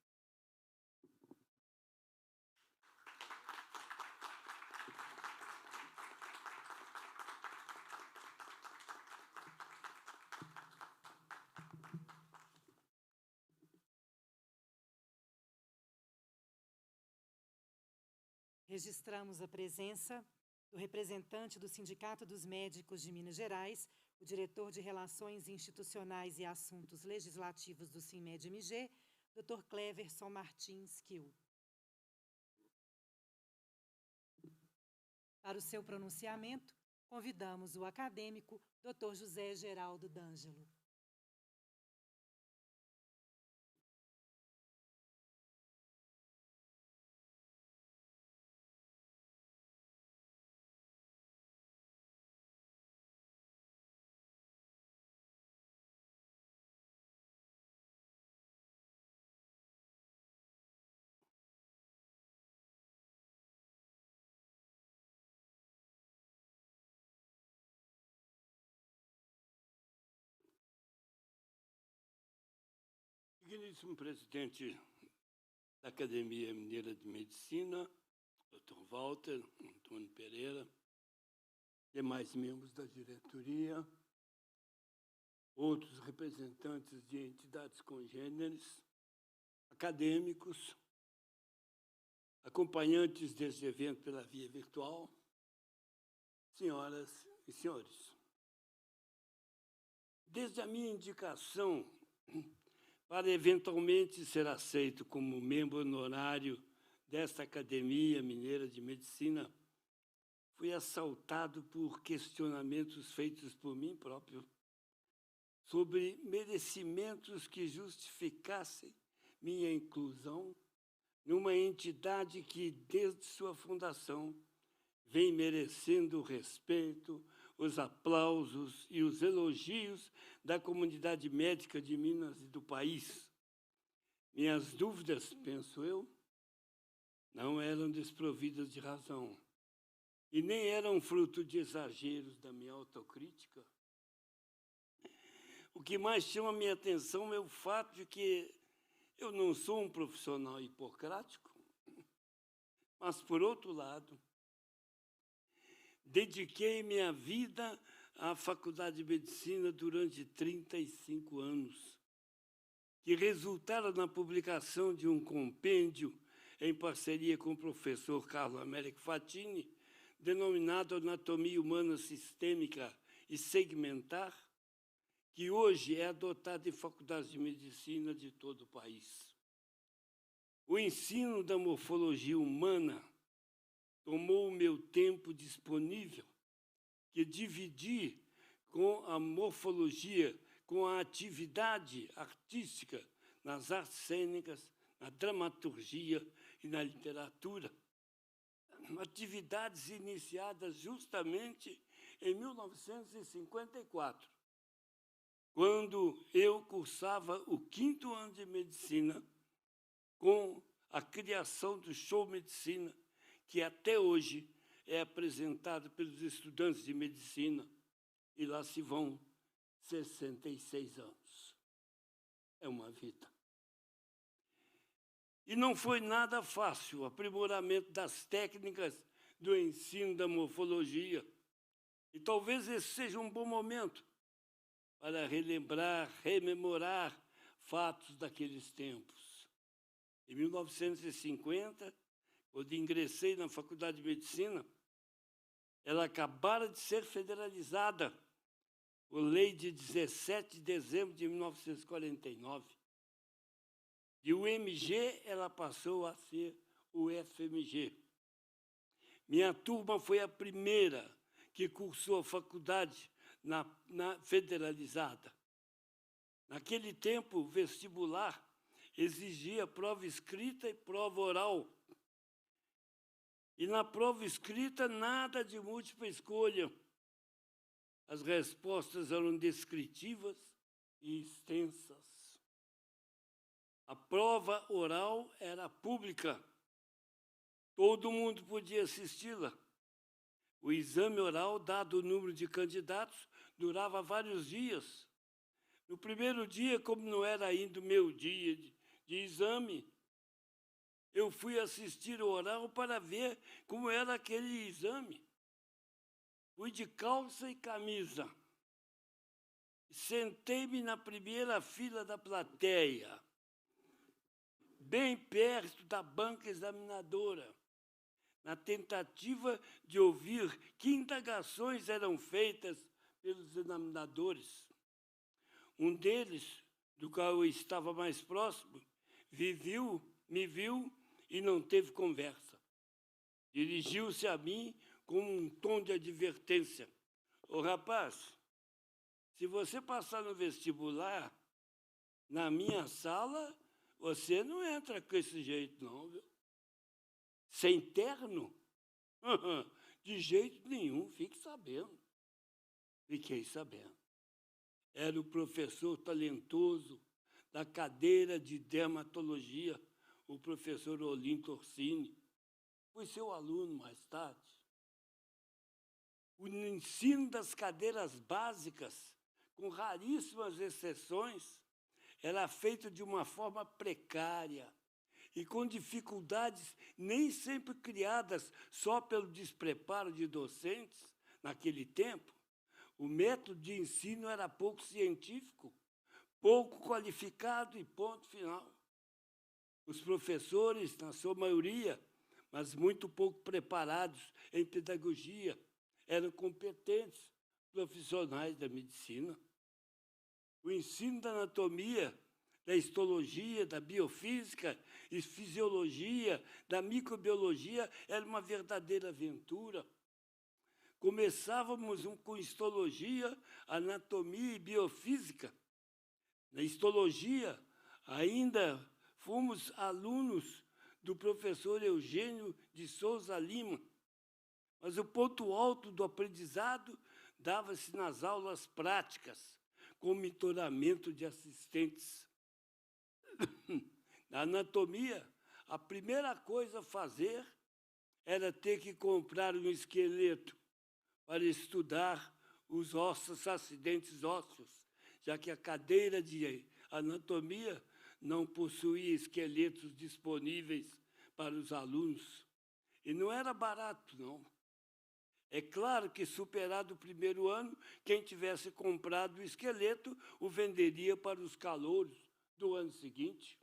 Registramos a presença do representante do Sindicato dos Médicos de Minas Gerais, o diretor de Relações Institucionais e Assuntos Legislativos do SINMED-MG, Dr. Cleverson Martins Kiel. Para o seu pronunciamento, convidamos o acadêmico Dr. José Geraldo D'Angelo. Digníssimo presidente da Academia Mineira de Medicina, Dr. Walter Antônio Pereira, demais membros da diretoria, outros representantes de entidades congêneres, acadêmicos, acompanhantes deste evento pela via virtual, senhoras e senhores. Desde a minha indicação para eventualmente ser aceito como membro honorário desta Academia Mineira de Medicina, fui assaltado por questionamentos feitos por mim próprio sobre merecimentos que justificassem minha inclusão numa entidade que, desde sua fundação, vem merecendo o respeito, os aplausos e os elogios da comunidade médica de Minas e do país. Minhas dúvidas, penso eu, não eram desprovidas de razão e nem eram fruto de exageros da minha autocrítica. O que mais chama a minha atenção é o fato de que eu não sou um profissional hipocrático, mas, por outro lado, dediquei minha vida à Faculdade de Medicina durante 35 anos, que resultaram na publicação de um compêndio em parceria com o professor Carlo Américo Fatini, denominado Anatomia Humana Sistêmica e Segmentar, que hoje é adotado em faculdades de medicina de todo o país. O ensino da morfologia humana tomou o meu tempo disponível, que dividi com a morfologia, com a atividade artística nas artes cênicas, na dramaturgia e na literatura. Atividades iniciadas justamente em 1954, quando eu cursava o 5º ano de medicina, com a criação do show medicina, que até hoje é apresentado pelos estudantes de medicina, e lá se vão 66 anos. É uma vida. E não foi nada fácil o aprimoramento das técnicas do ensino da morfologia. E talvez esse seja um bom momento para relembrar, rememorar fatos daqueles tempos. Em 1950, quando ingressei na Faculdade de Medicina, ela acabara de ser federalizada por lei de 17 de dezembro de 1949. De UMG, ela passou a ser o FMG. Minha turma foi a primeira que cursou a faculdade na federalizada. Naquele tempo, o vestibular exigia prova escrita e prova oral. E na prova escrita, nada de múltipla escolha. As respostas eram descritivas e extensas. A prova oral era pública. Todo mundo podia assisti-la. O exame oral, dado o número de candidatos, durava vários dias. No primeiro dia, como não era ainda o meu dia de exame, eu fui assistir o oral para ver como era aquele exame. Fui de calça e camisa. Sentei-me na primeira fila da plateia, bem perto da banca examinadora, na tentativa de ouvir que indagações eram feitas pelos examinadores. Um deles, do qual eu estava mais próximo, me viu e não teve conversa. Dirigiu-se a mim com um tom de advertência. Ô, rapaz, se você passar no vestibular, na minha sala, você não entra com esse jeito, não, viu? Sem terno? De jeito nenhum, fique sabendo. Fiquei sabendo. Era o professor talentoso da cadeira de dermatologia, o professor Olinto Orsini. Fui seu aluno mais tarde. O ensino das cadeiras básicas, com raríssimas exceções, era feito de uma forma precária e com dificuldades nem sempre criadas só pelo despreparo de docentes. Naquele tempo, o método de ensino era pouco científico, pouco qualificado e ponto final. Os professores, na sua maioria, mas muito pouco preparados em pedagogia, eram competentes profissionais da medicina. O ensino da anatomia, da histologia, da biofísica e fisiologia, da microbiologia, era uma verdadeira aventura. Começávamos com histologia, anatomia e biofísica. Na histologia, ainda fomos alunos do professor Eugênio de Souza Lima, mas o ponto alto do aprendizado dava-se nas aulas práticas, com monitoramento de assistentes. Na anatomia, a primeira coisa a fazer era ter que comprar um esqueleto para estudar os acidentes ósseos, já que a cadeira de anatomia não possuía esqueletos disponíveis para os alunos. E não era barato, não. É claro que, superado o primeiro ano, quem tivesse comprado o esqueleto o venderia para os calouros do ano seguinte.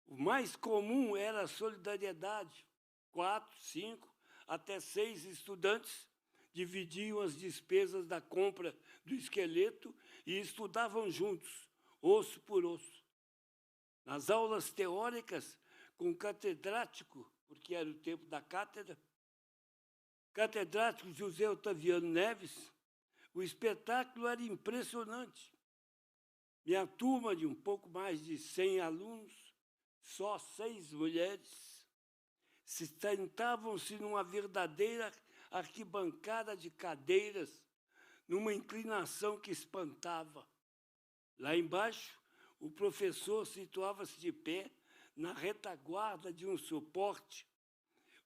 O mais comum era a solidariedade. 4, 5, até 6 estudantes dividiam as despesas da compra do esqueleto e estudavam juntos, osso por osso. Nas aulas teóricas, com o catedrático, porque era o tempo da cátedra, catedrático José Otaviano Neves, o espetáculo era impressionante. Minha turma, de um pouco mais de 100 alunos, só 6 mulheres, sentavam-se numa verdadeira arquibancada de cadeiras, numa inclinação que espantava. Lá embaixo, o professor situava-se de pé na retaguarda de um suporte,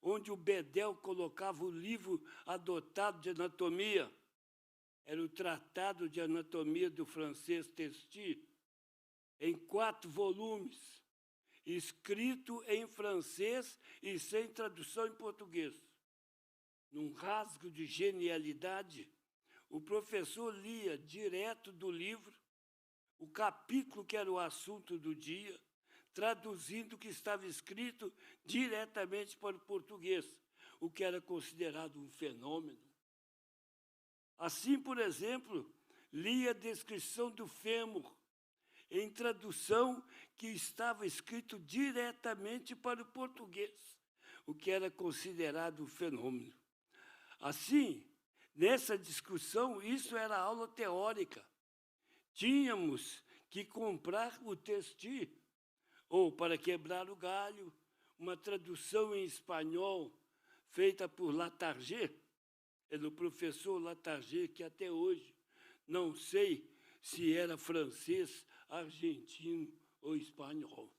onde o bedel colocava o livro adotado de anatomia. Era o Tratado de Anatomia do francês Testy, em 4 volumes, escrito em francês e sem tradução em português. Num rasgo de genialidade, o professor lia direto do livro o capítulo que era o assunto do dia, traduzindo o que estava escrito diretamente para o português, o que era considerado um fenômeno. Assim, por exemplo, lia a descrição do fêmur, em tradução que estava escrito diretamente para o português, o que era considerado um fenômeno. Assim, nessa discussão, isso era aula teórica. Tínhamos que comprar o Testy, ou, para quebrar o galho, uma tradução em espanhol feita por Latarjet, é do professor Latarjet, que até hoje não sei se era francês, argentino ou espanhol.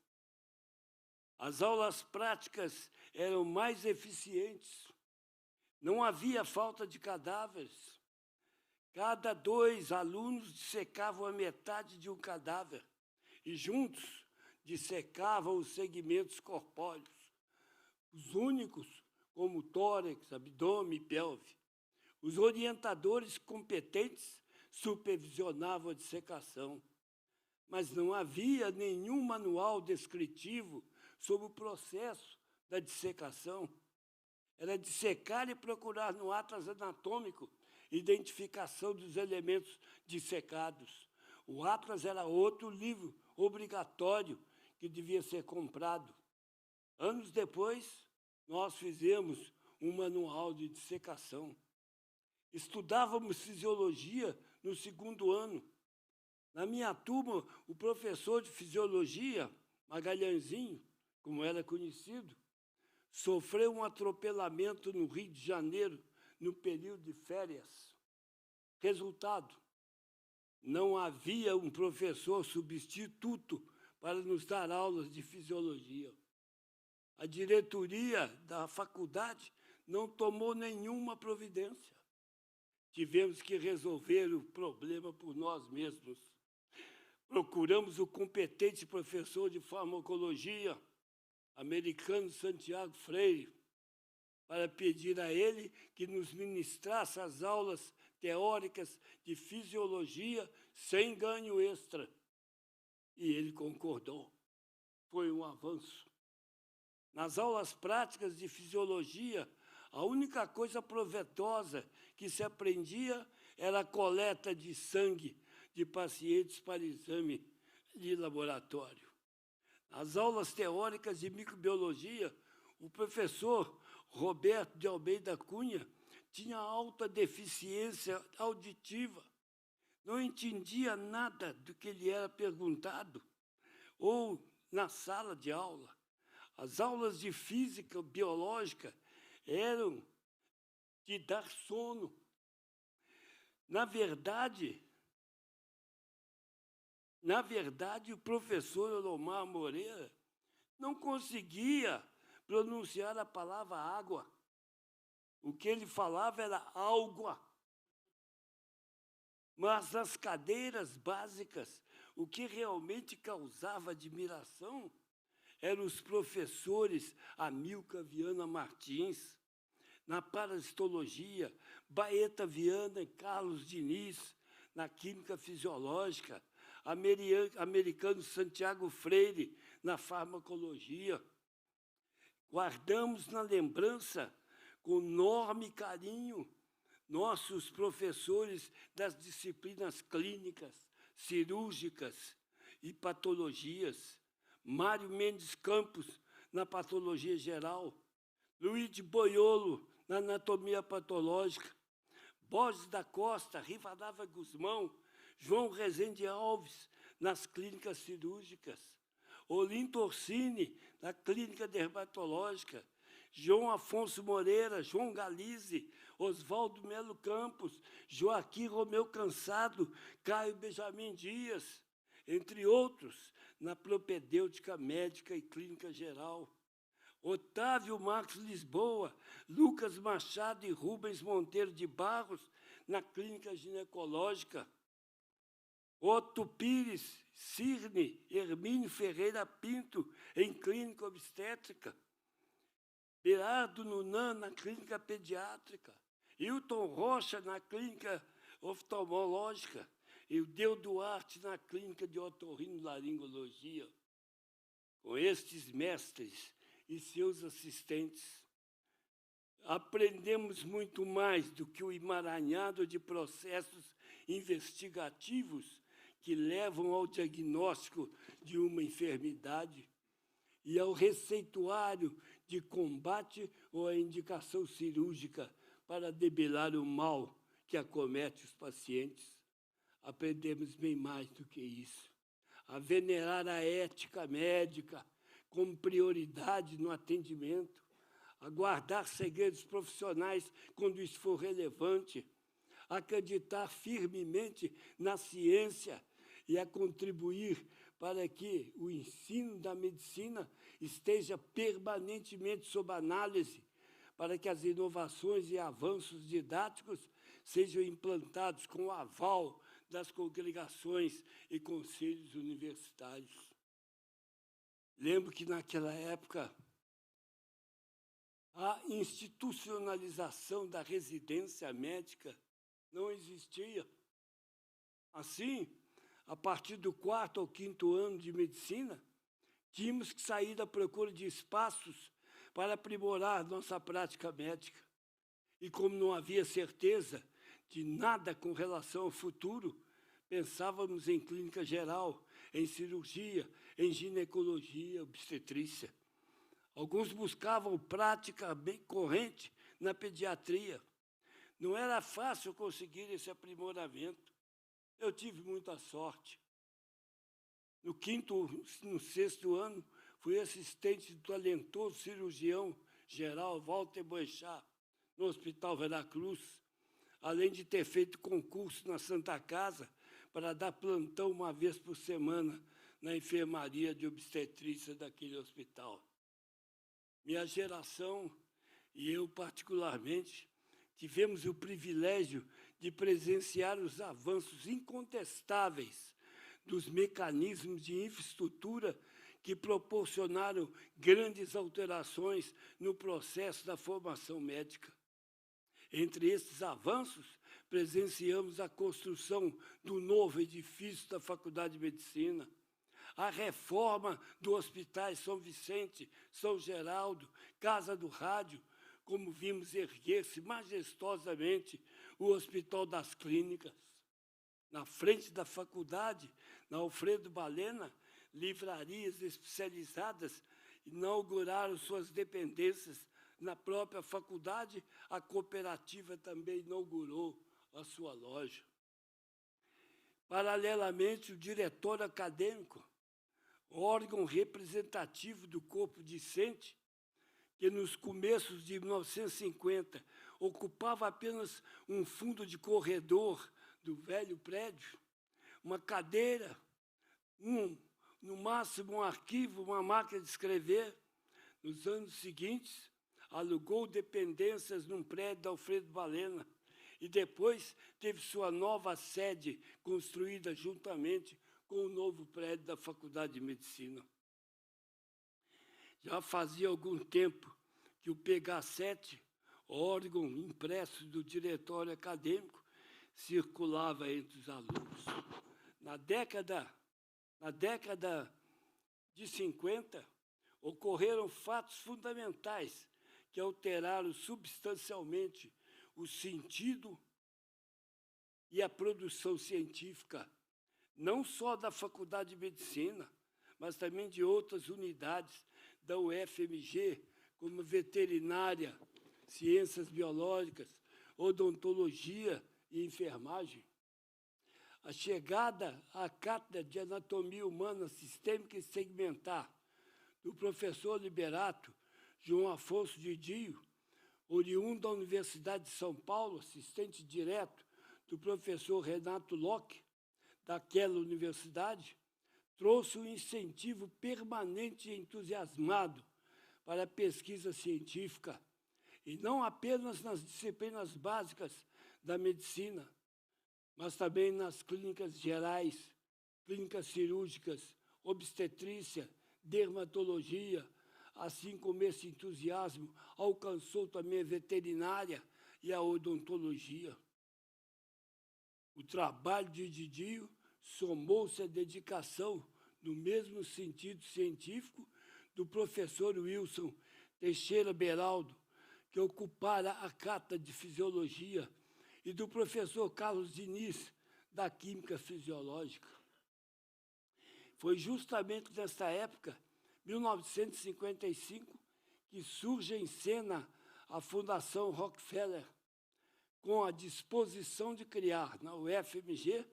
As aulas práticas eram mais eficientes. Não havia falta de cadáveres. Cada 2 alunos dissecavam a metade de um cadáver e, juntos, dissecavam os segmentos corpóreos, os únicos, como tórax, abdômen e pelve. Os orientadores competentes supervisionavam a dissecação, mas não havia nenhum manual descritivo sobre o processo da dissecação. Era dissecar e procurar no atlas anatômico identificação dos elementos dissecados. O atlas era outro livro obrigatório que devia ser comprado. Anos depois, nós fizemos um manual de dissecação. Estudávamos fisiologia no 2º ano. Na minha turma, o professor de fisiologia, Magalhãezinho, como era conhecido, sofreu um atropelamento no Rio de Janeiro no período de férias. Resultado, não havia um professor substituto para nos dar aulas de fisiologia. A diretoria da faculdade não tomou nenhuma providência. Tivemos que resolver o problema por nós mesmos. Procuramos o competente professor de farmacologia, americano Santiago Freire, para pedir a ele que nos ministrasse as aulas teóricas de fisiologia sem ganho extra. E ele concordou. Foi um avanço. Nas aulas práticas de fisiologia, a única coisa proveitosa que se aprendia era a coleta de sangue de pacientes para exame de laboratório. Nas aulas teóricas de microbiologia, o professor Roberto de Almeida Cunha tinha alta deficiência auditiva, não entendia nada do que lhe era perguntado, ou na sala de aula. As aulas de física biológica eram de dar sono. Na verdade, o professor Olomar Moreira não conseguia pronunciar a palavra água. O que ele falava era água. Mas as cadeiras básicas, o que realmente causava admiração eram os professores Amilcar Viana Martins, na parasitologia, Baeta Viana e Carlos Diniz, na química fisiológica, americano Santiago Freire, na farmacologia. Guardamos na lembrança, com enorme carinho, nossos professores das disciplinas clínicas, cirúrgicas e patologias, Mário Mendes Campos, na patologia geral, Luiz de Boiolo, na anatomia patológica, Borges da Costa, Rivadavia Guzmão, João Rezende Alves, nas clínicas cirúrgicas, Olinto Orsini, na clínica dermatológica, João Afonso Moreira, João Galize, Oswaldo Melo Campos, Joaquim Romeu Cansado, Caio Benjamin Dias, entre outros, na propedêutica médica e clínica geral. Otávio Marcos Lisboa, Lucas Machado e Rubens Monteiro de Barros, na clínica ginecológica. Otto Pires, Cirne, Hermínio Ferreira Pinto, em clínica obstétrica. Berardo Nunan, na clínica pediátrica. Hilton Rocha, na clínica oftalmológica. E o Deu Duarte, na clínica de otorrinolaringologia. Com estes mestres e seus assistentes, aprendemos muito mais do que o emaranhado de processos investigativos que levam ao diagnóstico de uma enfermidade e ao receituário de combate ou à indicação cirúrgica para debelar o mal que acomete os pacientes. Aprendemos bem mais do que isso. A venerar a ética médica como prioridade no atendimento, a guardar segredos profissionais quando isso for relevante, a acreditar firmemente na ciência e a contribuir para que o ensino da medicina esteja permanentemente sob análise, para que as inovações e avanços didáticos sejam implantados com o aval das congregações e conselhos universitários. Lembro que, naquela época, a institucionalização da residência médica não existia. Assim, a partir do 4º ou 5º ano de medicina, tínhamos que sair da procura de espaços para aprimorar nossa prática médica. E como não havia certeza de nada com relação ao futuro, pensávamos em clínica geral, em cirurgia, em ginecologia, obstetrícia. Alguns buscavam prática bem corrente na pediatria. Não era fácil conseguir esse aprimoramento. Eu tive muita sorte. No 6º ano, fui assistente do talentoso cirurgião geral Walter Boechat, no Hospital Veracruz, além de ter feito concurso na Santa Casa para dar plantão uma vez por semana na enfermaria de obstetrícia daquele hospital. Minha geração, e eu particularmente, tivemos o privilégio de presenciar os avanços incontestáveis dos mecanismos de infraestrutura que proporcionaram grandes alterações no processo da formação médica. Entre esses avanços, presenciamos a construção do novo edifício da Faculdade de Medicina, a reforma do Hospital São Vicente, São Geraldo, Casa do Rádio, como vimos erguer-se majestosamente o Hospital das Clínicas. Na frente da faculdade, na Alfredo Balena, livrarias especializadas inauguraram suas dependências. Na própria faculdade, a cooperativa também inaugurou a sua loja. Paralelamente, o diretório acadêmico, órgão representativo do corpo discente, que nos começos de 1950 ocupava apenas um fundo de corredor do velho prédio, uma cadeira, no máximo um arquivo, uma máquina de escrever. Nos anos seguintes, alugou dependências num prédio da Alfredo Balena e depois teve sua nova sede construída juntamente com o novo prédio da Faculdade de Medicina. Já fazia algum tempo que o PH7, órgão impresso do diretório acadêmico, circulava entre os alunos. Na década de 50, ocorreram fatos fundamentais que alteraram substancialmente o sentido e a produção científica, não só da Faculdade de Medicina, mas também de outras unidades da UFMG, como veterinária, ciências biológicas, odontologia e enfermagem. A chegada à cátedra de Anatomia Humana Sistêmica e Segmentar do professor Liberato João Afonso de Dio, oriundo da Universidade de São Paulo, assistente direto do professor Renato Locke, daquela universidade, trouxe um incentivo permanente e entusiasmado para a pesquisa científica, e não apenas nas disciplinas básicas da medicina, mas também nas clínicas gerais, clínicas cirúrgicas, obstetrícia, dermatologia, assim como esse entusiasmo alcançou também a veterinária e a odontologia. O trabalho de Didio somou-se à dedicação, no mesmo sentido científico, do professor Wilson Teixeira Beraldo, que ocupara a cátedra de Fisiologia, e do professor Carlos Diniz, da Química Fisiológica. Foi justamente nesta época, 1955, que surge em cena a Fundação Rockefeller, com a disposição de criar na UFMG,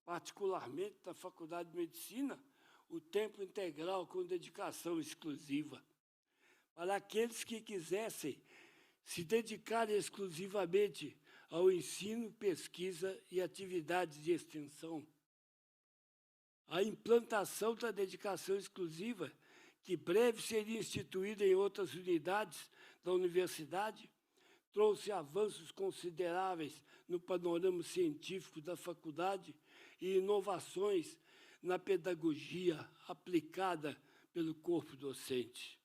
particularmente na Faculdade de Medicina, o tempo integral com dedicação exclusiva. Para aqueles que quisessem se dedicar exclusivamente ao ensino, pesquisa e atividades de extensão. A implantação da dedicação exclusiva, que breve seria instituída em outras unidades da universidade, trouxe avanços consideráveis no panorama científico da faculdade e inovações na pedagogia aplicada pelo corpo docente.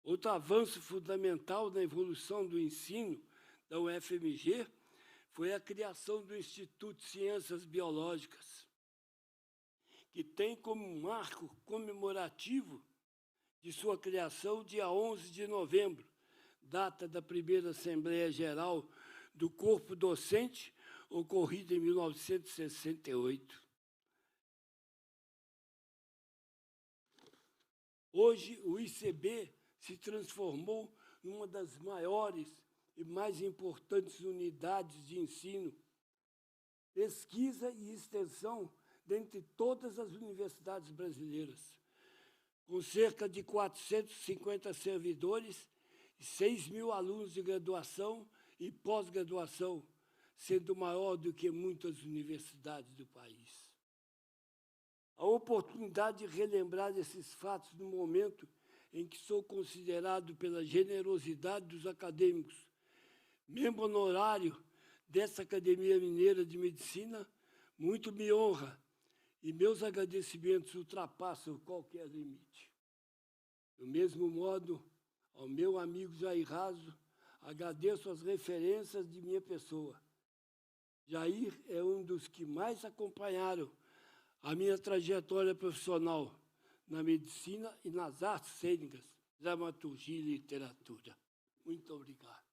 Outro avanço fundamental na evolução do ensino da UFMG foi a criação do Instituto de Ciências Biológicas, que tem como marco comemorativo de sua criação dia 11 de novembro, data da primeira Assembleia Geral do Corpo Docente, ocorrida em 1968. Hoje, o ICB se transformou numa das maiores e mais importantes unidades de ensino, pesquisa e extensão dentre todas as universidades brasileiras, com cerca de 450 servidores e 6.000 alunos de graduação e pós-graduação, sendo maior do que muitas universidades do país. A oportunidade de relembrar esses fatos no momento em que sou considerado pela generosidade dos acadêmicos membro honorário dessa Academia Mineira de Medicina, muito me honra, e meus agradecimentos ultrapassam qualquer limite. Do mesmo modo, ao meu amigo Jair Raso, agradeço as referências de minha pessoa. Jair é um dos que mais acompanharam a minha trajetória profissional na medicina e nas artes cênicas, dramaturgia e literatura. Muito obrigado.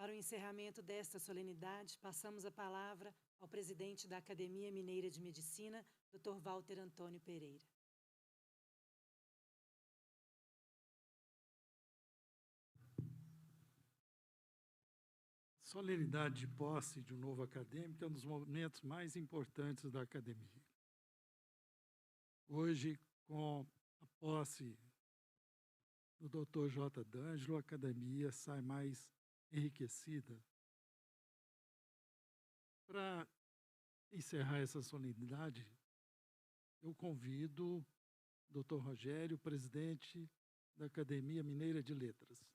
Para o encerramento desta solenidade, passamos a palavra ao presidente da Academia Mineira de Medicina, Dr. Walter Antônio Pereira. Solenidade de posse de um novo acadêmico é um dos momentos mais importantes da academia. Hoje, com a posse do Dr. J. D'Angelo, a academia sai mais enriquecida. Para encerrar essa solenidade, eu convido o Dr. Rogério, presidente da Academia Mineira de Letras,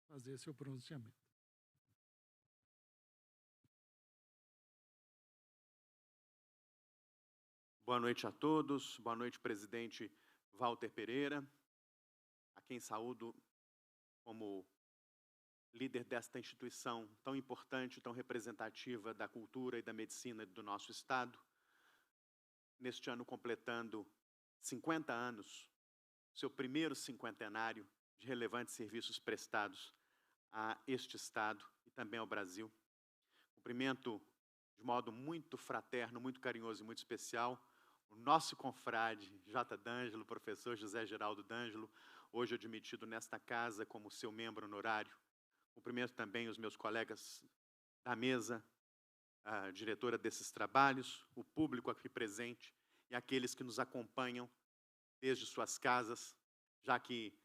a fazer seu pronunciamento. Boa noite a todos, boa noite, presidente Walter Pereira, a quem saúdo como líder desta instituição tão importante, tão representativa da cultura e da medicina do nosso Estado, neste ano completando 50 anos, seu primeiro cinquentenário de relevantes serviços prestados a este Estado e também ao Brasil. Cumprimento de modo muito fraterno, muito carinhoso e muito especial o nosso confrade J. D'Angelo, professor José Geraldo D'Angelo, hoje admitido nesta casa como seu membro honorário. Cumprimento também os meus colegas da mesa, a diretora desses trabalhos, o público aqui presente e aqueles que nos acompanham desde suas casas, já que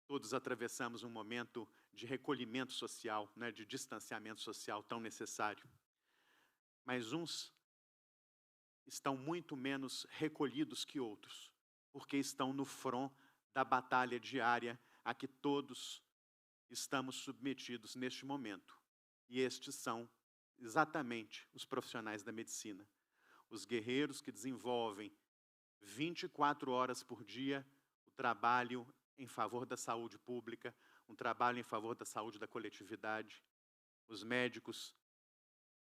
todos atravessamos um momento de recolhimento social, né, de distanciamento social tão necessário. Mas uns estão muito menos recolhidos que outros, porque estão no front da batalha diária a que todos estamos submetidos neste momento. E estes são exatamente os profissionais da medicina, os guerreiros que desenvolvem 24 horas por dia o trabalho em favor da saúde pública, um trabalho em favor da saúde da coletividade. Os médicos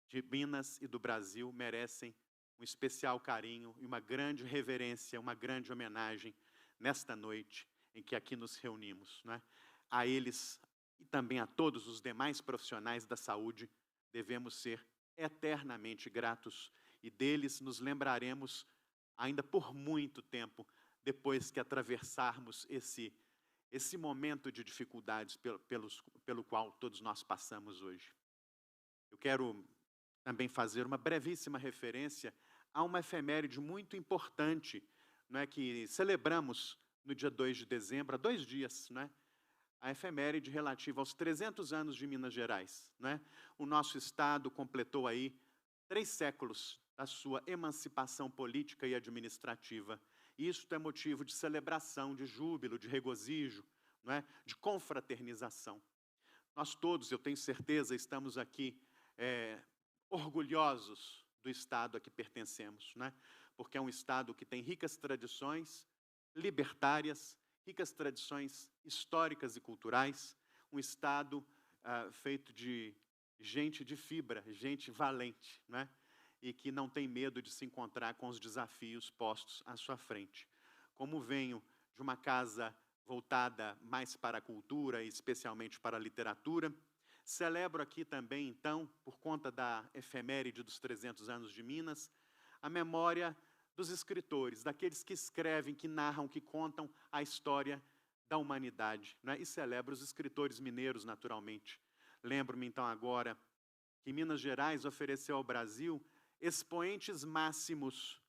de Minas e do Brasil merecem um especial carinho e uma grande reverência, uma grande homenagem nesta noite em que aqui nos reunimos, né? A eles e também a todos os demais profissionais da saúde devemos ser eternamente gratos e deles nos lembraremos ainda por muito tempo depois que atravessarmos esse momento de dificuldades pelo qual todos nós passamos hoje. Eu quero também fazer uma brevíssima referência a uma efeméride muito importante, não é, que celebramos no dia 2 de dezembro, há 2 dias, não é? A efeméride relativa aos 300 anos de Minas Gerais, não é? O nosso Estado completou aí 3 séculos da sua emancipação política e administrativa. E isso é motivo de celebração, de júbilo, de regozijo, não é? De confraternização. Nós todos, eu tenho certeza, estamos aqui orgulhosos do Estado a que pertencemos, né? Porque é um Estado que tem ricas tradições libertárias, ricas tradições históricas e culturais, um Estado feito de gente de fibra, gente valente, né? E que não tem medo de se encontrar com os desafios postos à sua frente. Como venho de uma casa voltada mais para a cultura e especialmente para a literatura, celebro aqui também, então, por conta da efeméride dos 300 anos de Minas, a memória dos escritores, daqueles que escrevem, que narram, que contam a história da humanidade, né? E celebro os escritores mineiros, naturalmente. Lembro-me, então, agora, que Minas Gerais ofereceu ao Brasil expoentes máximos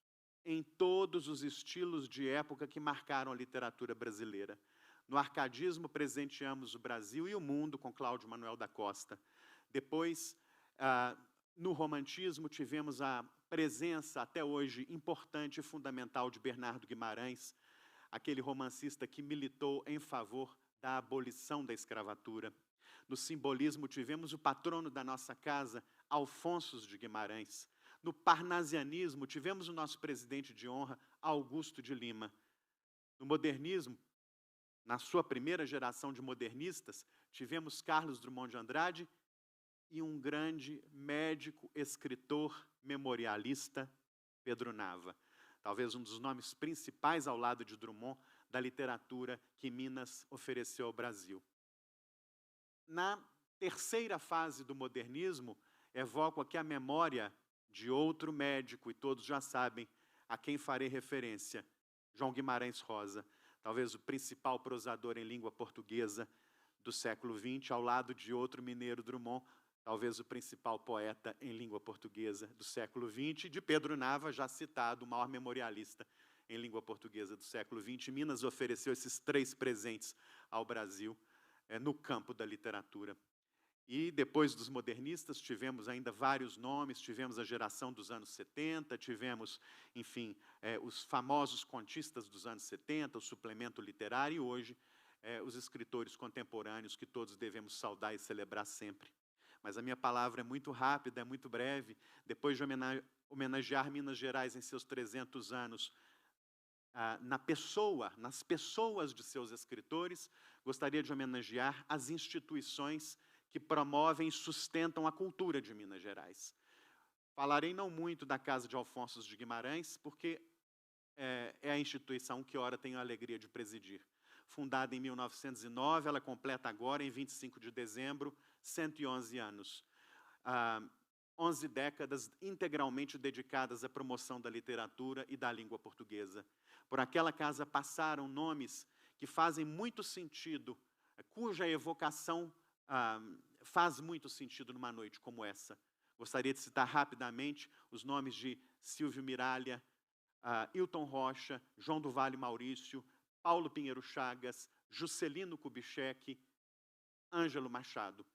em todos os estilos de época que marcaram a literatura brasileira. No arcadismo, presenteamos o Brasil e o mundo com Cláudio Manuel da Costa. Depois, no romantismo, tivemos a presença, até hoje, importante e fundamental de Bernardo Guimarães, aquele romancista que militou em favor da abolição da escravatura. No simbolismo, tivemos o patrono da nossa casa, Alfonso de Guimarães. No parnasianismo, tivemos o nosso presidente de honra, Augusto de Lima. No modernismo, na sua primeira geração de modernistas, tivemos Carlos Drummond de Andrade e um grande médico, escritor, memorialista, Pedro Nava. Talvez um dos nomes principais ao lado de Drummond da literatura que Minas ofereceu ao Brasil. Na terceira fase do modernismo, evoco aqui a memória de outro médico, e todos já sabem a quem farei referência, João Guimarães Rosa, talvez o principal prosador em língua portuguesa do século XX, ao lado de outro mineiro, Drummond, talvez o principal poeta em língua portuguesa do século XX, de Pedro Nava, já citado, o maior memorialista em língua portuguesa do século XX. Minas ofereceu esses 3 presentes ao Brasil no campo da literatura. E depois dos modernistas tivemos ainda vários nomes, tivemos a geração dos anos 70, tivemos, enfim, os famosos contistas dos anos 70, o suplemento literário, e hoje os escritores contemporâneos que todos devemos saudar e celebrar sempre. Mas a minha palavra é muito rápida, é muito breve. Depois de homenagear Minas Gerais em seus 300 anos, nas pessoas de seus escritores, gostaria de homenagear as instituições que promovem e sustentam a cultura de Minas Gerais. Falarei não muito da Casa de Alfonso de Guimarães, porque é a instituição que ora tenho a alegria de presidir. Fundada em 1909, ela completa agora, em 25 de dezembro, 111 anos. 11 décadas integralmente dedicadas à promoção da literatura e da língua portuguesa. Por aquela casa passaram nomes que fazem muito sentido, cuja evocação faz muito sentido numa noite como essa. Gostaria de citar rapidamente os nomes de Silvio Miralha, Hilton Rocha, João do Vale Maurício, Paulo Pinheiro Chagas, Juscelino Kubitschek, Ângelo Machado,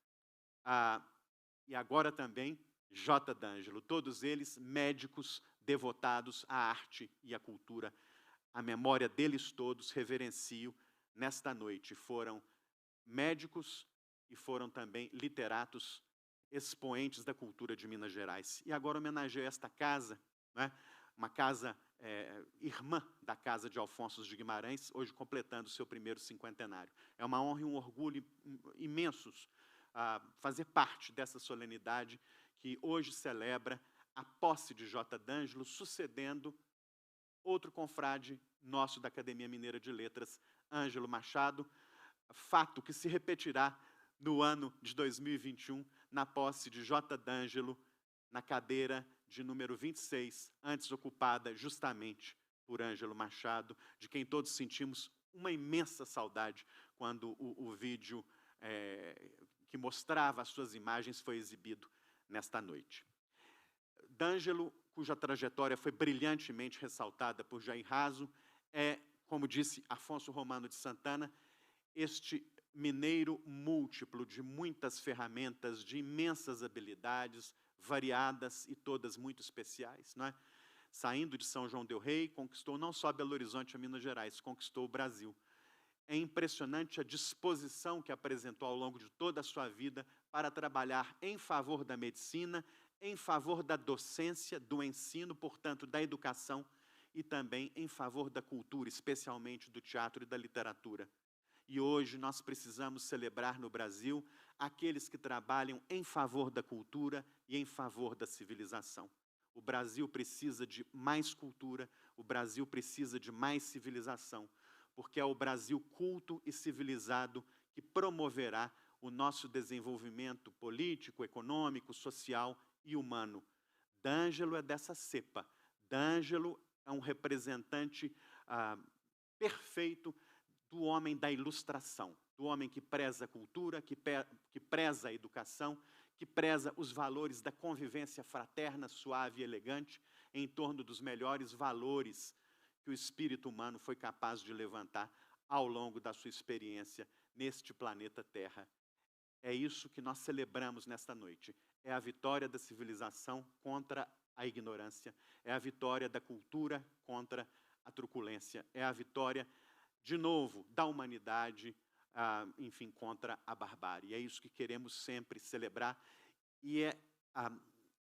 e agora também J. D'Angelo, todos eles médicos devotados à arte e à cultura. A memória deles todos reverencio nesta noite. Foram médicos e foram também literatos, expoentes da cultura de Minas Gerais. E agora homenageio esta casa, né? Uma casa irmã da Casa de Alfonso de Guimarães, hoje completando o seu primeiro cinquentenário. É uma honra e um orgulho imensos fazer parte dessa solenidade que hoje celebra a posse de J. D'Angelo, sucedendo outro confrade nosso da Academia Mineira de Letras, Ângelo Machado, fato que se repetirá no ano de 2021, na posse de J. D'Angelo, na cadeira de número 26, antes ocupada justamente por Ângelo Machado, de quem todos sentimos uma imensa saudade quando o vídeo que mostrava as suas imagens foi exibido nesta noite. D'Angelo, cuja trajetória foi brilhantemente ressaltada por Jair Raso, é, como disse Afonso Romano de Santana, este mineiro múltiplo de muitas ferramentas, de imensas habilidades, variadas e todas muito especiais, não é? Saindo de São João del Rei, conquistou não só Belo Horizonte e Minas Gerais, conquistou o Brasil. É impressionante a disposição que apresentou ao longo de toda a sua vida para trabalhar em favor da medicina, em favor da docência, do ensino, portanto, da educação, e também em favor da cultura, especialmente do teatro e da literatura. E hoje nós precisamos celebrar no Brasil aqueles que trabalham em favor da cultura e em favor da civilização. O Brasil precisa de mais cultura, o Brasil precisa de mais civilização, porque é o Brasil culto e civilizado que promoverá o nosso desenvolvimento político, econômico, social e humano. D'Angelo é dessa cepa. D'Angelo é um representante perfeito do homem da ilustração, do homem que preza a cultura, que preza a educação, que preza os valores da convivência fraterna, suave e elegante, em torno dos melhores valores que o espírito humano foi capaz de levantar ao longo da sua experiência neste planeta Terra. É isso que nós celebramos nesta noite. É a vitória da civilização contra a ignorância, é a vitória da cultura contra a truculência, é a vitória, de novo, da humanidade, enfim, contra a barbárie. É isso que queremos sempre celebrar, e é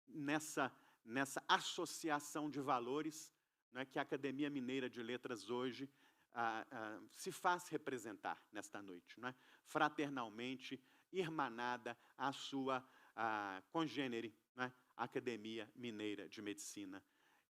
nessa associação de valores, não é, que a Academia Mineira de Letras hoje se faz representar nesta noite, não é? Fraternalmente, irmanada à sua congênere, não é? Academia Mineira de Medicina.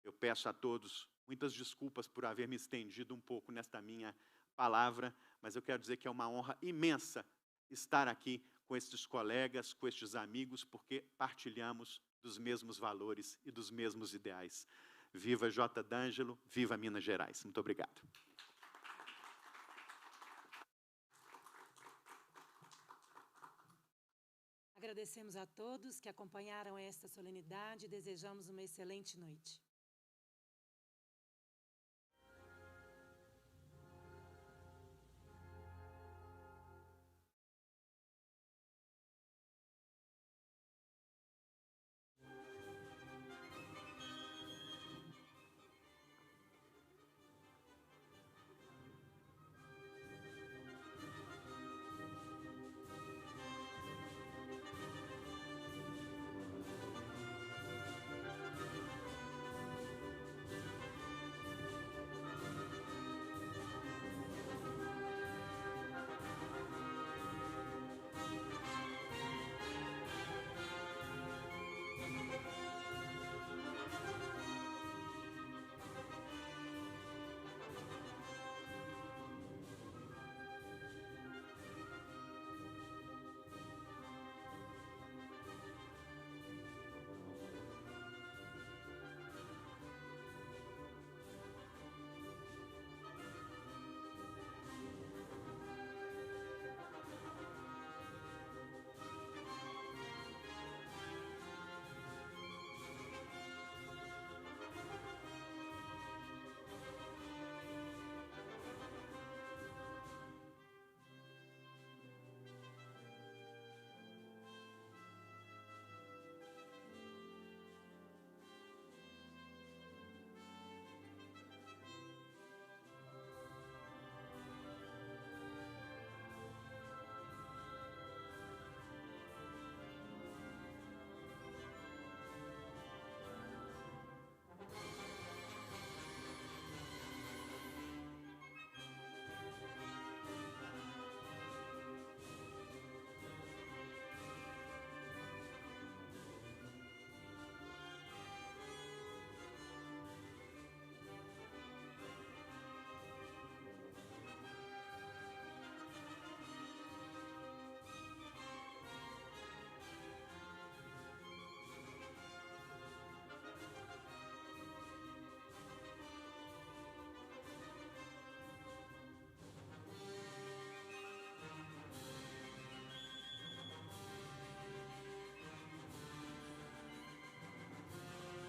Eu peço a todos muitas desculpas por haver me estendido um pouco nesta minha palavra, mas eu quero dizer que é uma honra imensa estar aqui com estes colegas, com estes amigos, porque partilhamos dos mesmos valores e dos mesmos ideais. Viva J. D'Angelo, viva Minas Gerais. Muito obrigado. Agradecemos a todos que acompanharam esta solenidade e desejamos uma excelente noite.